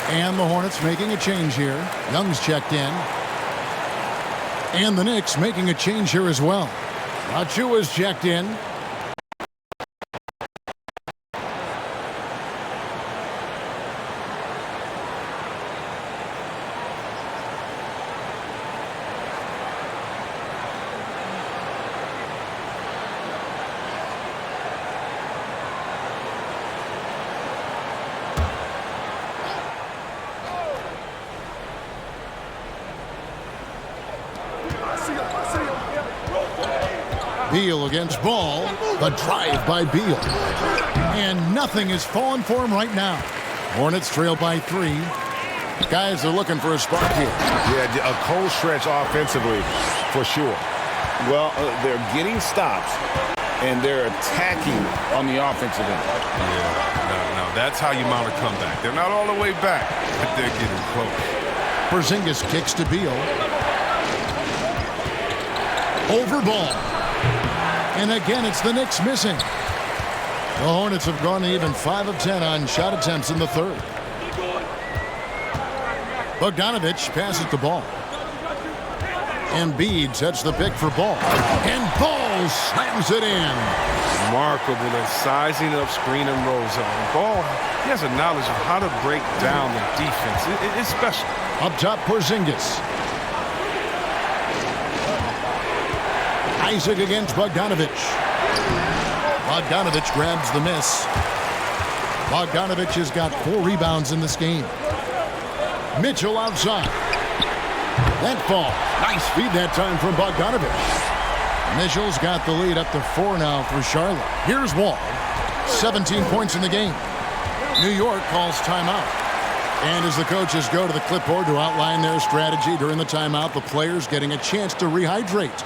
And the Hornets making a change here. Young's checked in. And the Knicks making a change here as well. Achua's checked in. Beal against Ball. The drive by Beal. And nothing is falling for him right now. Hornets trail by 3. Guys are looking for a spark here. Yeah, a cold stretch offensively for sure. Well, they're getting stops, and they're attacking on the offensive end. Yeah, no, that's how you mount a comeback. They're not all the way back, but they're getting close. Porzingis kicks to Beal. Over Ball. And again, it's the Knicks missing. The Hornets have gone even 5 of 10 on shot attempts in the third. Bogdanovich passes the ball. Embiid sets the pick for Ball. And Ball slams it in. Remarkable at sizing up screen and roll zone. Ball, he has a knowledge of how to break down the defense. It's special. Up top, Porzingis. Isaac against Bogdanovich. Bogdanovich grabs the miss. Bogdanovich has got 4 rebounds in this game. Mitchell outside. That ball. Nice feed that time from Bogdanovich. Mitchell's got the lead up to 4 now for Charlotte. Here's Wall. 17 points in the game. New York calls timeout. And as the coaches go to the clipboard to outline their strategy during the timeout, the players getting a chance to rehydrate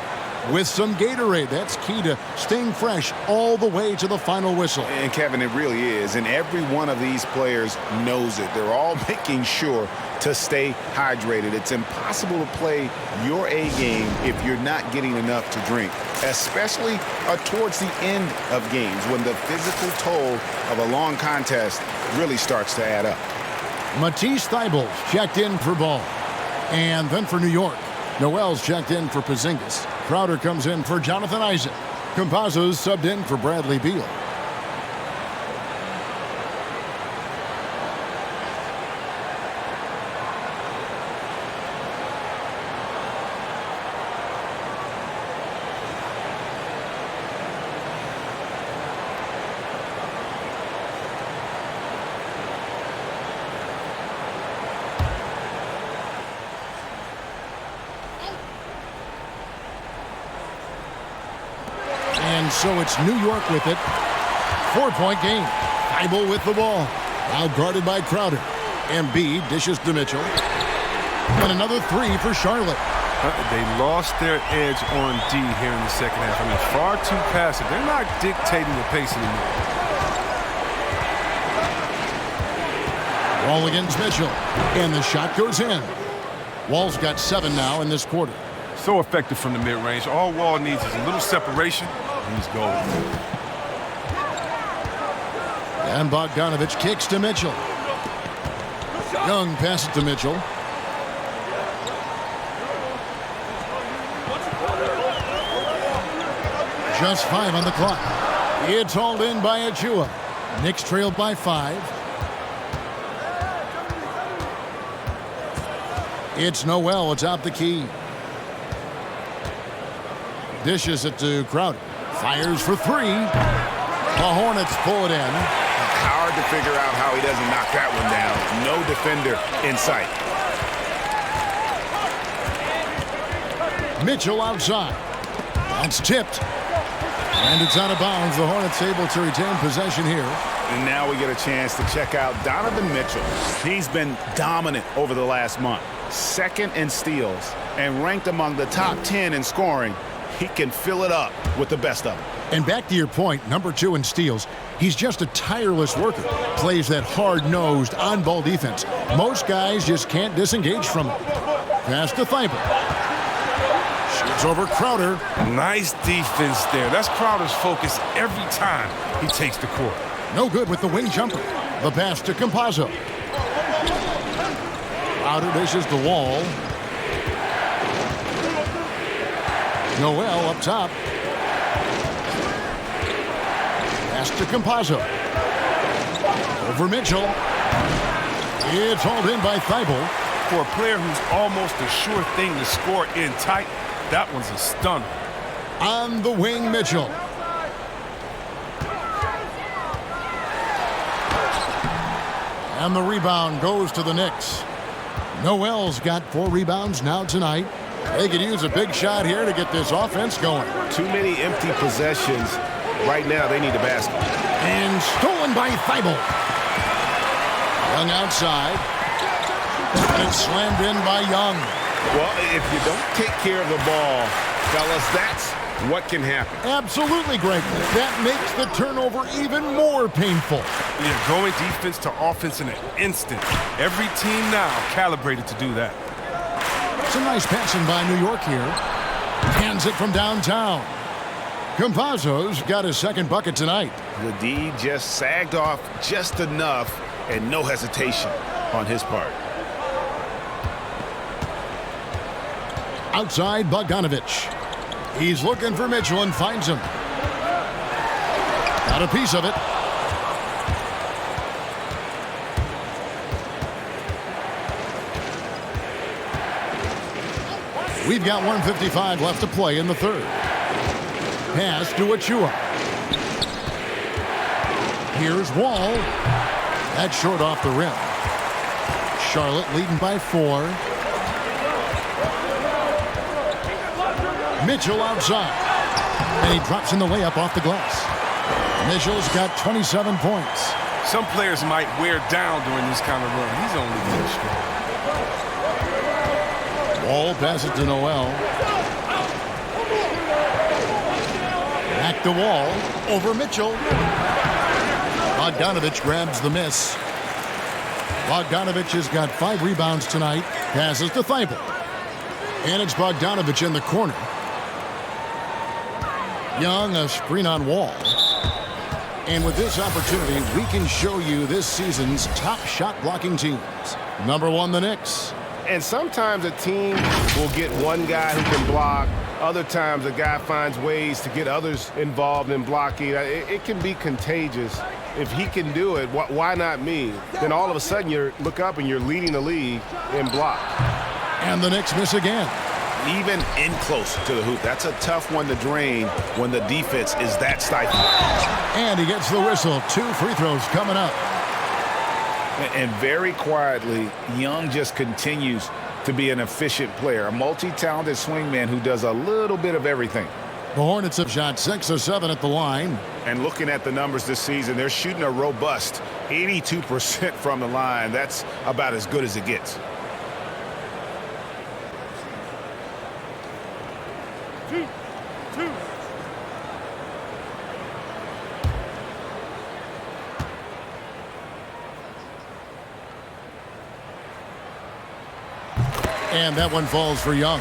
with some Gatorade. That's key to staying fresh all the way to the final whistle. And Kevin, it really is. And every one of these players knows it. They're all making sure to stay hydrated. It's impossible to play your A game if you're not getting enough to drink, especially towards the end of games when the physical toll of a long contest really starts to add up. Matisse Thybulle checked in for Ball. And then for New York, Noel's checked in for Porzingis. Crowder comes in for Jonathan Isaac. Campazzo's subbed in for Bradley Beal. And so it's New York with it. 4-point game. Thybulle with the ball. Now guarded by Crowder. Embiid dishes to Mitchell. And another 3 for Charlotte. They lost their edge on D here in the second half. I mean, far too passive. They're not dictating the pace anymore. Ball against Mitchell. And the shot goes in. Wall's got 7 now in this quarter. So effective from the mid-range. All Wall needs is a little separation, and he's golden. And Bogdanovich kicks to Mitchell. Young passes to Mitchell. Just 5 on the clock. It's hauled in by Achua. Knicks trailed by 5. It's Noel atop the key. Dishes it to Crowder. Fires for 3. The Hornets pull it in. Hard to figure out how he doesn't knock that one down. No defender in sight. Mitchell outside. That's tipped. And it's out of bounds. The Hornets able to retain possession here. And now we get a chance to check out Donovan Mitchell. He's been dominant over the last month. Second in steals and ranked among the top 10 in scoring. He can fill it up with the best of them. And back to your point, number 2 in steals. He's just a tireless worker. Plays that hard-nosed, on-ball defense. Most guys just can't disengage from it. Pass to Thibault. Shoots over Crowder. Nice defense there. That's Crowder's focus every time he takes the court. No good with the wing jumper. The pass to Campazzo. Crowder dishes the Wall. Noel up top. Pass to Campazzo. Over Mitchell. It's hauled in by Thibault. For a player who's almost a sure thing to score in tight, that one's a stunner. On the wing, Mitchell. And the rebound goes to the Knicks. Noel's got 4 rebounds now tonight. They could use a big shot here to get this offense going. Too many empty possessions. Right now, they need a basket. And stolen by Thibault. Young outside. And it's slammed in by Young. Well, if you don't take care of the ball, fellas, that's what can happen. Absolutely, Greg. That makes the turnover even more painful. Yeah, going defense to offense in an instant. Every team now calibrated to do that. Some nice passing by New York here. Hands it from downtown. Campazzo's got his second bucket tonight. The D just sagged off just enough and no hesitation on his part. Outside, Bogdanovich. He's looking for Mitchell and finds him. Got a piece of it. We've got 1:55 left to play in the third. Pass to Achua. Here's Wall. That's short off the rim. Charlotte leading by 4. Mitchell outside. And he drops in the layup off the glass. Mitchell's got 27 points. Some players might wear down during this kind of run. He's only getting strong. Wall passes to Noel. Back to Wall. Over Mitchell. Bogdanovich grabs the miss. Bogdanovich has got 5 rebounds tonight. Passes to Thibault. And it's Bogdanovich in the corner. Young, a screen on Wall. And with this opportunity, we can show you this season's top shot blocking teams. Number 1, the Knicks. And sometimes a team will get one guy who can block. Other times a guy finds ways to get others involved in blocking. It can be contagious. If he can do it, why not me? Then all of a sudden you look up and you're leading the league in block. And the Knicks miss again. Even in close to the hoop. That's a tough one to drain when the defense is that stifling. And he gets the whistle. 2 free throws coming up. And very quietly, Young just continues to be an efficient player, a multi-talented swingman who does a little bit of everything. The Hornets have shot 6 of 7 at the line. And looking at the numbers this season, they're shooting a robust 82% from the line. That's about as good as it gets. And that one falls for Young.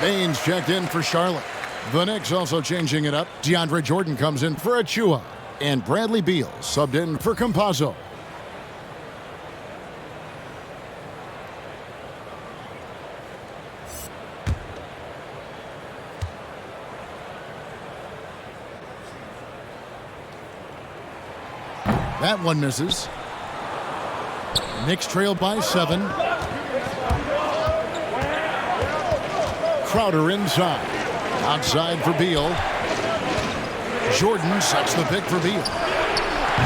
Baines checked in for Charlotte. The Knicks also changing it up. DeAndre Jordan comes in for Achua. And Bradley Beal subbed in for Campazzo. That one misses. Knicks trail by 7. Crowder inside. Outside for Beal. Jordan sets the pick for Beal.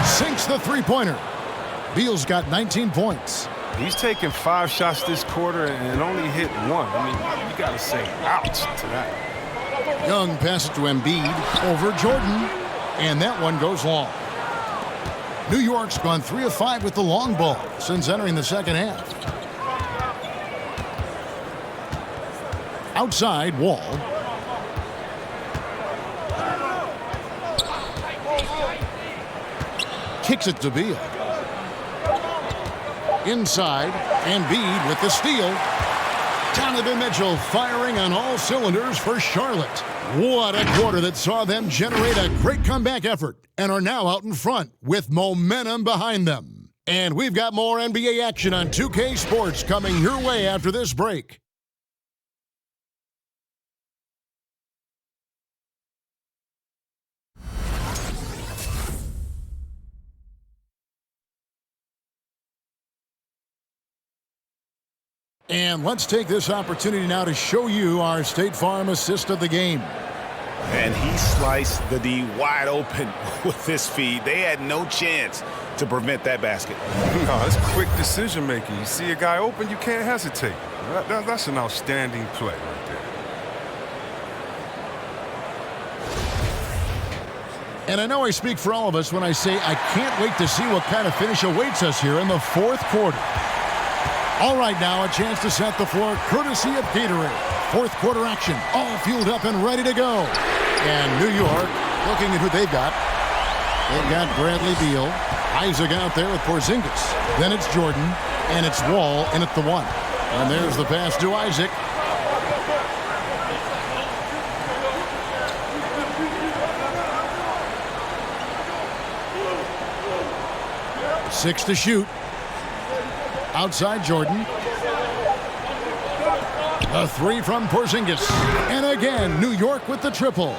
Sinks the three-pointer. Beal's got 19 points. He's taken 5 shots this quarter and only hit 1. I mean, you got to say ouch to that. Young passes to Embiid over Jordan. And that one goes long. New York's gone 3 of 5 with the long ball since entering the second half. Outside, Wall. Kicks it to Beal. Inside, Embiid with the steal. Donovan Mitchell firing on all cylinders for Charlotte. What a quarter that saw them generate a great comeback effort and are now out in front with momentum behind them. And we've got more NBA action on 2K Sports coming your way after this break. And let's take this opportunity now to show you our State Farm assist of the game. And he sliced the D wide open with this feed. They had no chance to prevent that basket. No, it's quick decision making. You see a guy open, you can't hesitate. That's an outstanding play right there. And I know I speak for all of us when I say I can't wait to see what kind of finish awaits us here in the fourth quarter. All right, now a chance to set the floor courtesy of Gatorade. Fourth quarter action, all fueled up and ready to go. And New York, looking at who they've got. They've got Bradley Beal. Isaac out there with Porzingis. Then it's Jordan, and it's Wall in at the 1. And there's the pass to Isaac. Six to shoot. Outside Jordan. A 3 from Porzingis. And again, New York with the triple.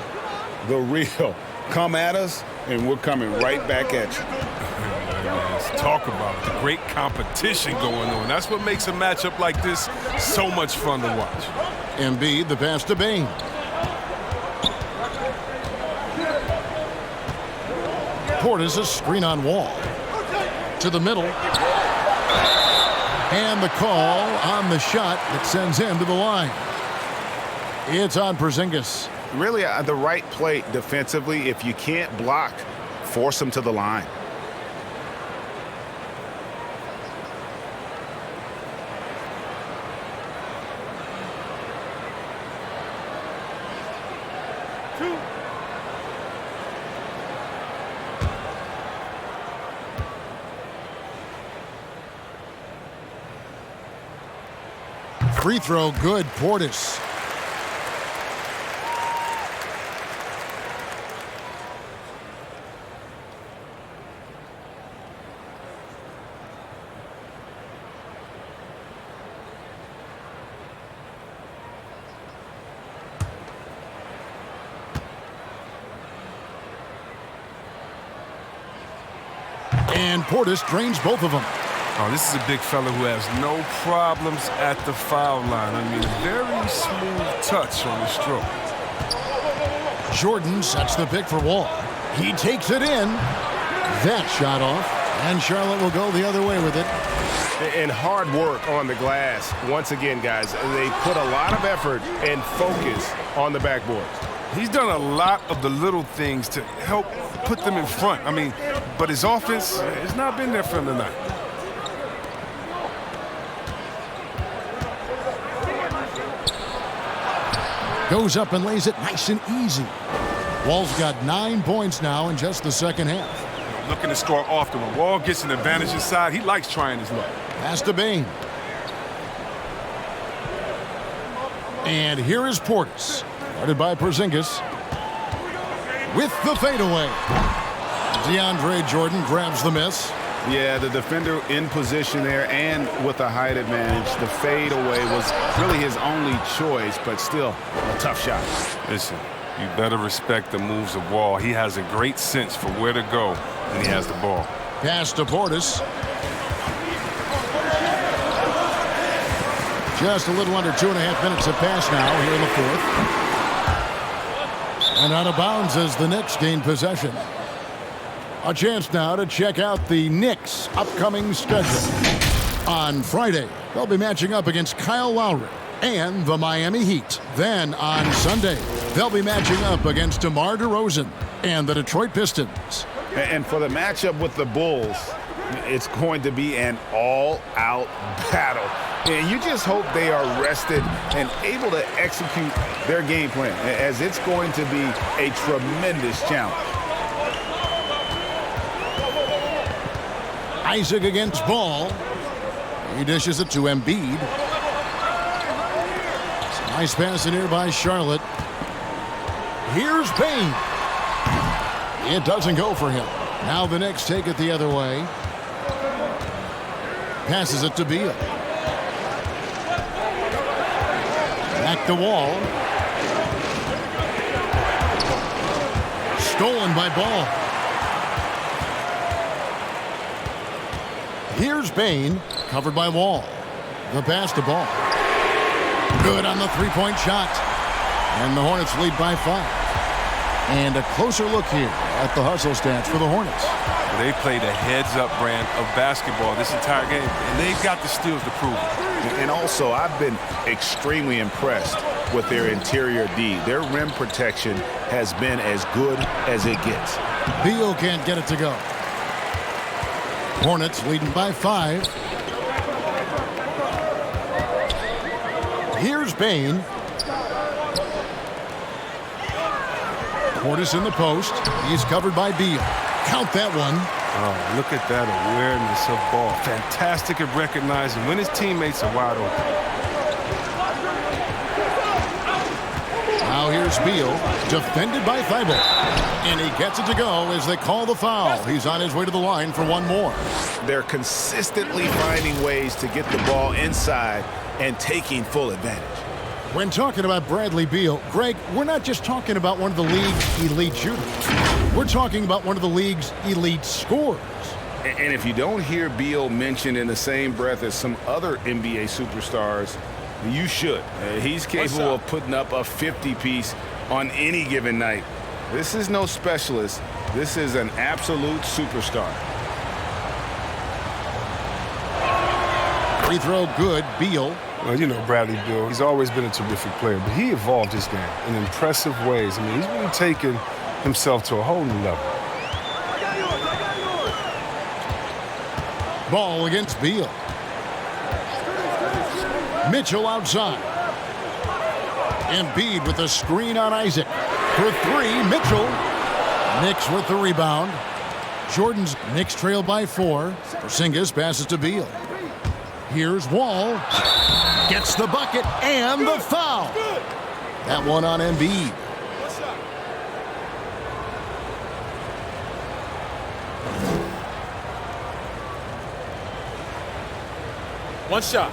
The real. Come at us, and we're coming right back at you. Let's talk about it. The great competition going on. That's what makes a matchup like this so much fun to watch. Embiid, the pass to Bane. Portis, a screen on Wall. To the middle. And the call on the shot that sends him to the line. It's on Porzingis. Really, the right play defensively. If you can't block, force him to the line. Free throw good, Portis. And Portis drains both of them. Oh, this is a big fella who has no problems at the foul line. I mean, very smooth touch on the stroke. Jordan sets the pick for Wall. He takes it in. That shot off. And Charlotte will go the other way with it. And hard work on the glass. Once again, guys, they put a lot of effort and focus on the backboards. He's done a lot of the little things to help put them in front. I mean, but his offense has not been there for him tonight. Goes up and lays it nice and easy. Wall's got 9 points now in just the second half. Looking to score often. When Wall gets an advantage inside, he likes trying his luck. Pass to Bane. And here is Portis, guarded by Porzingis, with the fadeaway. DeAndre Jordan grabs the miss. Yeah, the defender in position there and with a height advantage. The fadeaway was really his only choice, but still a tough shot. Listen, you better respect the moves of Wall. He has a great sense for where to go when he has the ball. Pass to Portis. Just a little under 2.5 minutes have passed now here in the fourth. And out of bounds as the Knicks gain possession. A chance now to check out the Knicks' upcoming schedule. On Friday, they'll be matching up against Kyle Lowry and the Miami Heat. Then on Sunday, they'll be matching up against DeMar DeRozan and the Detroit Pistons. And for the matchup with the Bulls, it's going to be an all-out battle. And you just hope they are rested and able to execute their game plan, as it's going to be a tremendous challenge. Isaac against Ball. He dishes it to Embiid. It's a nice pass in here by Charlotte. Here's Payne. It doesn't go for him. Now the Knicks take it the other way. Passes it to Beal. Back to Wall. Stolen by Ball. Here's Bain, covered by Wall. The pass to Ball. Good on the three-point shot. And the Hornets lead by 5. And a closer look here at the hustle stats for the Hornets. They played a heads-up brand of basketball this entire game, and they've got the steals to prove it. And also, I've been extremely impressed with their interior D. Their rim protection has been as good as it gets. Beal can't get it to go. Hornets leading by 5. Here's Bain. Portis in the post. He's covered by Beal. Count that one. Oh, look at that awareness of Ball. Fantastic at recognizing when his teammates are wide open. Now here's Beal, defended by Thibault. And he gets it to go as they call the foul. He's on his way to the line for one more. They're consistently finding ways to get the ball inside and taking full advantage. When talking about Bradley Beal, Greg, we're not just talking about one of the league's elite shooters. We're talking about one of the league's elite scorers. And if you don't hear Beal mentioned in the same breath as some other NBA superstars, you should. He's capable of putting up a 50-piece on any given night. This is no specialist. This is an absolute superstar. Free throw good, Beal. Well, you know Bradley Beal, he's always been a terrific player, but he evolved his game in impressive ways. I mean, he's really taken himself to a whole new level. Ball against Beal. Mitchell outside. Embiid with a screen on Isaac. For 3, Mitchell. Knicks with the rebound. Jordan's Knicks trail by 4. Porzingis passes to Beal. Here's Wall. Gets the bucket and the foul. That one on Embiid. One shot.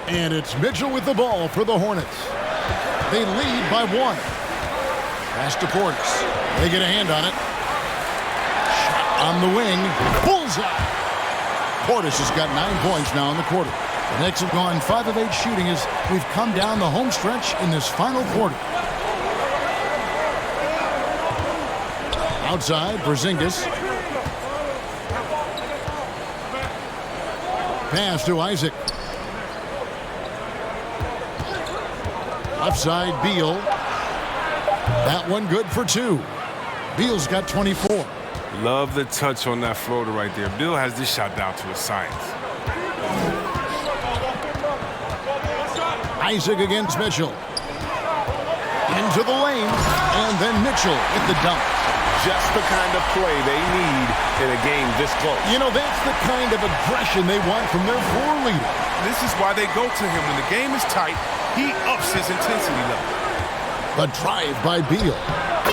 And it's Mitchell with the ball for the Hornets. They lead by 1. Pass to Portis. They get a hand on it. Shot on the wing. Bullseye. Portis has got 9 points now in the quarter. The Knicks have gone 5 of 8 shooting as we've come down the home stretch in this final quarter. Outside, Porzingis. Pass to Isaac. Upside, Beal. That one good for 2. Beal's got 24. Love the touch on that floater right there. Beal has this shot down to a science. Isaac against Mitchell. Into the lane, and then Mitchell with the dunk. Just the kind of play they need in a game this close. You know, that's the kind of aggression they want from their floor leader. This is why they go to him. When the game is tight, he ups his intensity level. The drive by Beal.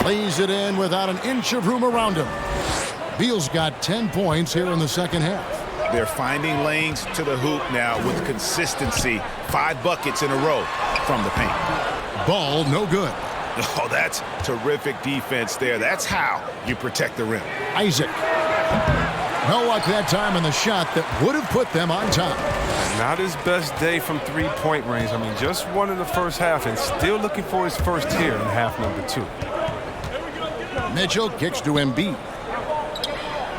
Lays it in without an inch of room around him. Beal's got 10 points here in the second half. They're finding lanes to the hoop now with consistency. 5 buckets in a row from the paint. Ball no good. Oh, that's terrific defense there. That's how you protect the rim. Isaac. No luck that time in the shot that would have put them on top. Not his best day from three-point range. I mean, just won in the first half and still looking for his first here in half number 2. Mitchell kicks to Embiid.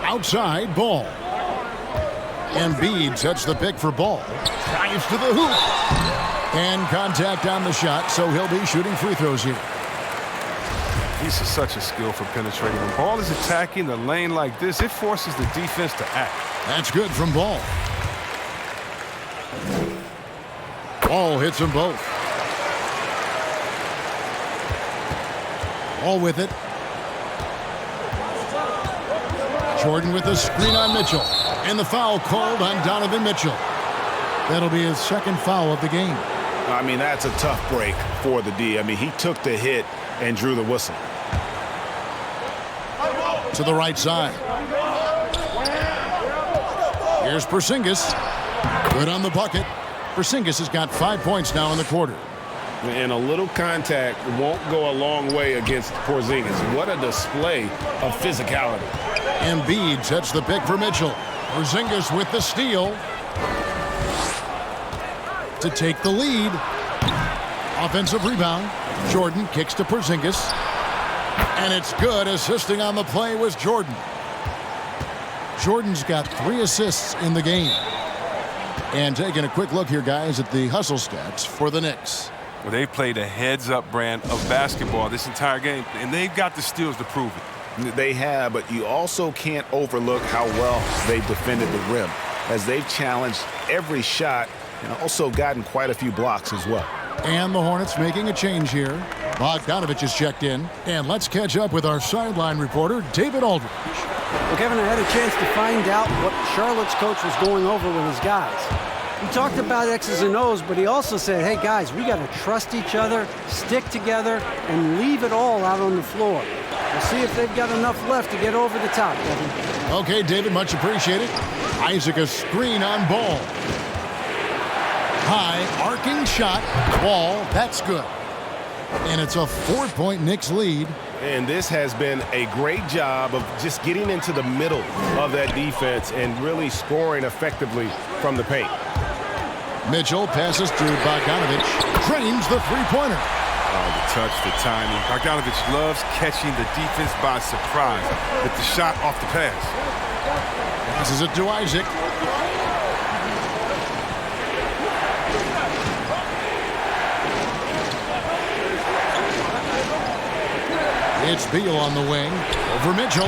Outside, Ball. Embiid sets the pick for Ball. Drives to the hoop. And contact on the shot, so he'll be shooting free throws here. He's such a skill for penetrating. When Ball is attacking the lane like this, it forces the defense to act. That's good from Ball. Ball hits them both. Ball with it. Jordan with the screen on Mitchell. And the foul called on Donovan Mitchell. That'll be his second foul of the game. I mean, that's a tough break for the D. I mean, he took the hit and drew the whistle. To the right side. Here's Porzingis. Good on the bucket. Porzingis has got 5 points now in the quarter. And a little contact won't go a long way against Porzingis. What a display of physicality. Embiid sets the pick for Mitchell. Porzingis with the steal to take the lead. Offensive rebound. Jordan kicks to Porzingis. And it's good. Assisting on the play was Jordan. Jordan's got 3 assists in the game. And taking a quick look here, guys, at the hustle stats for the Knicks. Well, they played a heads-up brand of basketball this entire game, and they've got the steals to prove it. They have, but you also can't overlook how well they've defended the rim, as they've challenged every shot and also gotten quite a few blocks as well. And the Hornets making a change here. Bogdanovich is checked in. And let's catch up with our sideline reporter, David Aldridge. Well, Kevin, I had a chance to find out what Charlotte's coach was going over with his guys. He talked about X's and O's, but he also said, hey, guys, we got to trust each other, stick together, and leave it all out on the floor. We'll see if they've got enough left to get over the top, Kevin. Okay, David, much appreciated. Isaac, a screen on Ball. High, arcing shot. Ball, that's good. And it's a 4-point Knicks lead. And this has been a great job of just getting into the middle of that defense and really scoring effectively from the paint. Mitchell passes to Bogdanovich. Drains the three-pointer. Oh, the touch, the timing. Bogdanovich loves catching the defense by surprise with the shot off the pass. Passes it to Isaac. It's Beal on the wing. Over Mitchell.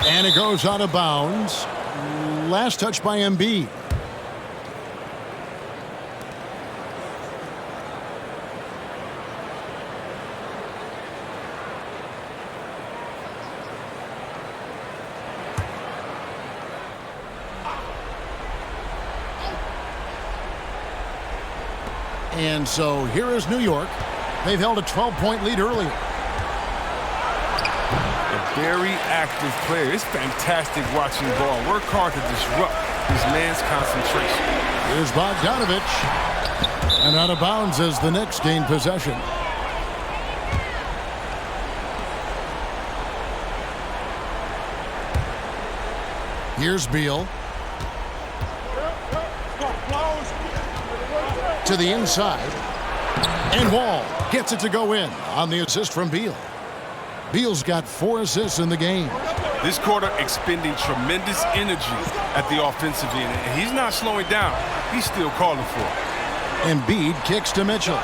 And it goes out of bounds. Last touch by Embiid. And so here is New York. They've held a 12-point lead earlier. A very active player. It's fantastic watching Ball work hard to disrupt his man's concentration. Here's Bogdanovich. And out of bounds as the Knicks gain possession. Here's Beal. To the inside. And Wall gets it to go in on the assist from Beal. Beal's got 4 assists in the game. This quarter expending tremendous energy at the offensive end, and he's not slowing down. He's still calling for it. Embiid kicks to Mitchell.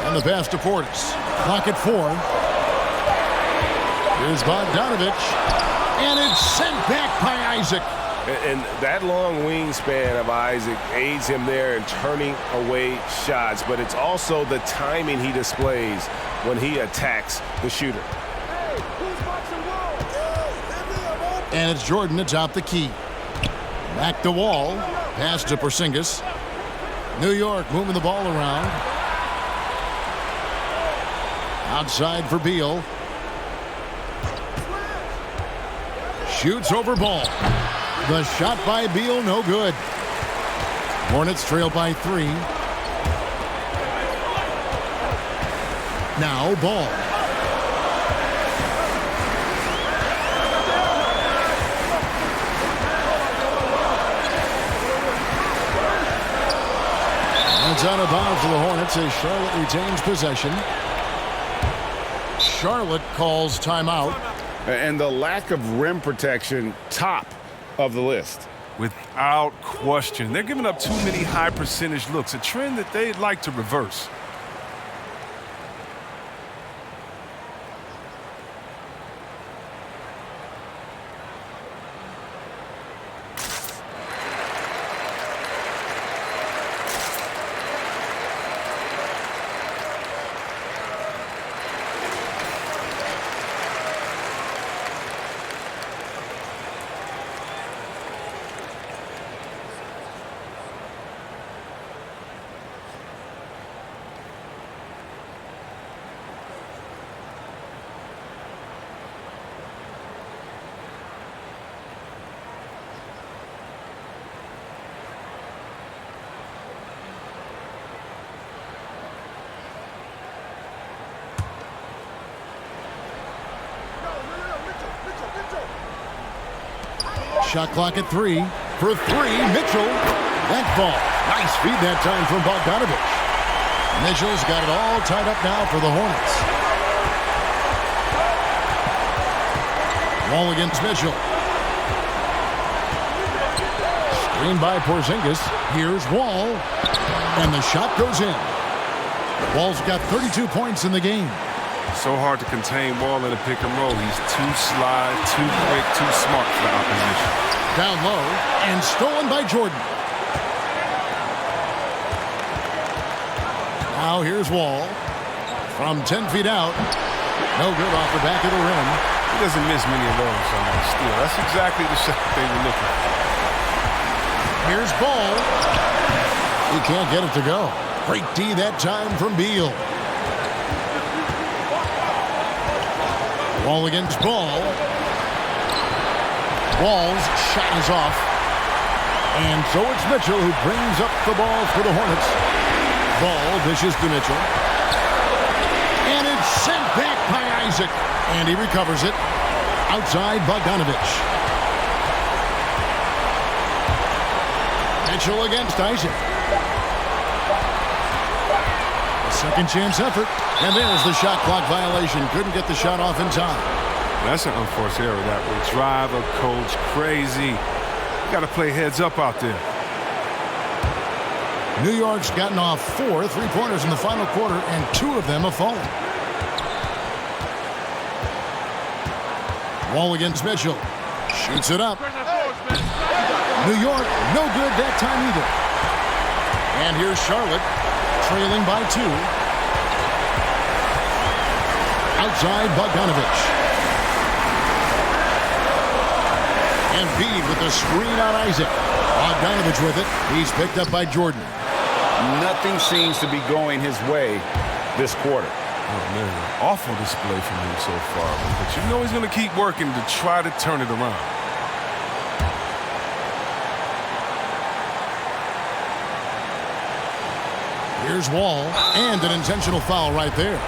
And And the pass to Portis. Clock at 4. Here's Bogdanovich. And it's sent back by Isaac. And that long wingspan of Isaac aids him there in turning away shots, but it's also the timing he displays when he attacks the shooter. And it's Jordan atop the key. Back to Wall. Pass to Porzingis. New York moving the ball around. Outside for Beal. Shoots over Ball. The shot by Beal, no good. Hornets trail by 3. Now Ball. It's out of bounds for the Hornets as Charlotte retains possession. Charlotte calls timeout. And the lack of rim protection, top of the list. Without question. They're giving up too many high percentage looks, a trend that they'd like to reverse. Shot clock at 3. For 3, Mitchell. That ball. Nice feed that time from Bogdanovich. Mitchell's got it all tied up now for the Hornets. Wall against Mitchell. Screen by Porzingis. Here's Wall. And the shot goes in. Wall's got 32 points in the game. So hard to contain Wall in a pick and roll. He's too sly, too quick, too smart for the opposition. Down low and stolen by Jordan. Now here's Wall. From 10 feet out. No good off the back of the rim. He doesn't miss many of those on that steal. That's exactly the shot they were looking for. Here's Ball. He can't get it to go. Great D that time from Beal. Wall against Ball. Wall's shot is off. And so it's Mitchell who brings up the ball for the Hornets. Ball dishes to Mitchell. And it's sent back by Isaac. And he recovers it. Outside Bogdanovich. Mitchell against Isaac. A second chance effort. And there's the shot clock violation. Couldn't get the shot off in time. That's an unforced error. That will drive a coach crazy. You got to play heads up out there. New York's gotten off 4 3-pointers in the final quarter, and 2 of them have fallen. Wall against Mitchell. Shoots it up. New York, no good that time either. And here's Charlotte, trailing by 2. Outside Bogdanovich. Embiid with the screen on Isaac. Bogdanovich with it. He's picked up by Jordan. Nothing seems to be going his way this quarter. Oh, man, awful display from him so far. But you know he's going to keep working to try to turn it around. Here's Wall, and an intentional foul right there.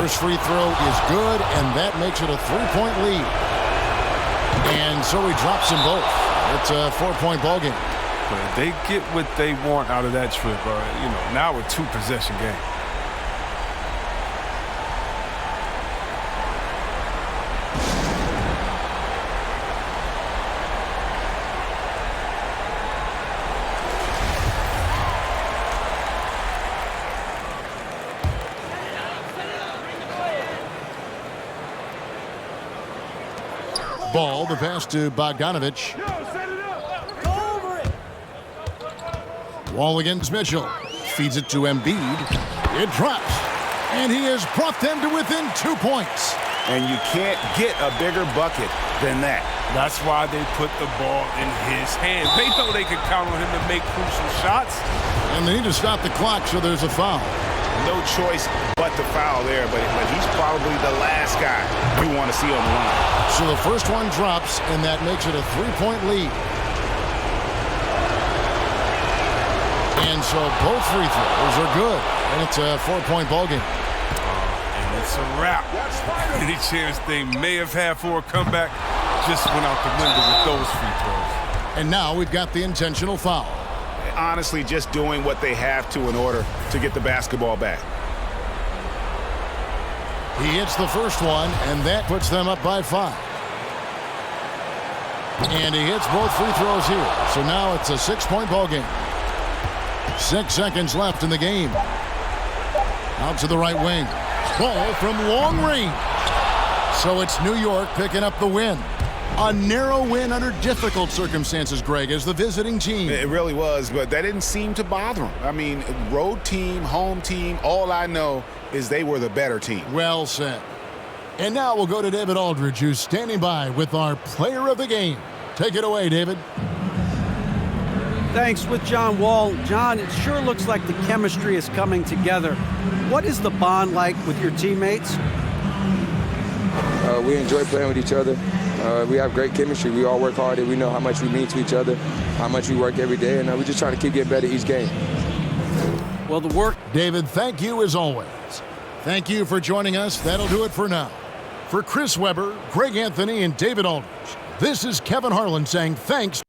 First free throw is good, and that makes it a 3-point lead. And so he drops them both. It's a 4-point ball game. But if they get what they want out of that trip, now a 2-possession game. Ball, the pass to Bogdanovich. Wall against Mitchell. Feeds it to Embiid. It drops. And he has brought them to within 2 points. And you can't get a bigger bucket than that. That's why they put the ball in his hands. They know they can count on him to make crucial shots. And they need to stop the clock, so there's a foul. No choice but to foul there, but he's probably the last guy you want to see on the line. So the first one drops, and that makes it a 3-point lead. And so both free throws are good, and it's a 4-point ballgame. And it's a wrap. Any chance they may have had for a comeback just went out the window with those free throws. And now we've got the intentional foul. Honestly, just doing what they have to in order to get the basketball back. He hits the first one, and that puts them up by 5. And he hits both free throws here. So now it's a 6-point ballgame. 6 seconds left in the game. Out to the right wing. Ball from long range. So it's New York picking up the win. A narrow win under difficult circumstances, Greg, as the visiting team. It really was, but that didn't seem to bother him. I mean, road team, home team, all I know is they were the better team. Well said. And now we'll go to David Aldridge, who's standing by with our player of the game. Take it away, David. Thanks. With John Wall. John, it sure looks like the chemistry is coming together. What is the bond like with your teammates? We enjoy playing with each other. We have great chemistry. We all work hard, and we know how much we mean to each other, how much we work every day, and we just try to keep getting better each game. Well, the work. David, thank you as always. Thank you for joining us. That'll do it for now. For Chris Webber, Greg Anthony, and David Aldridge, this is Kevin Harlan saying thanks.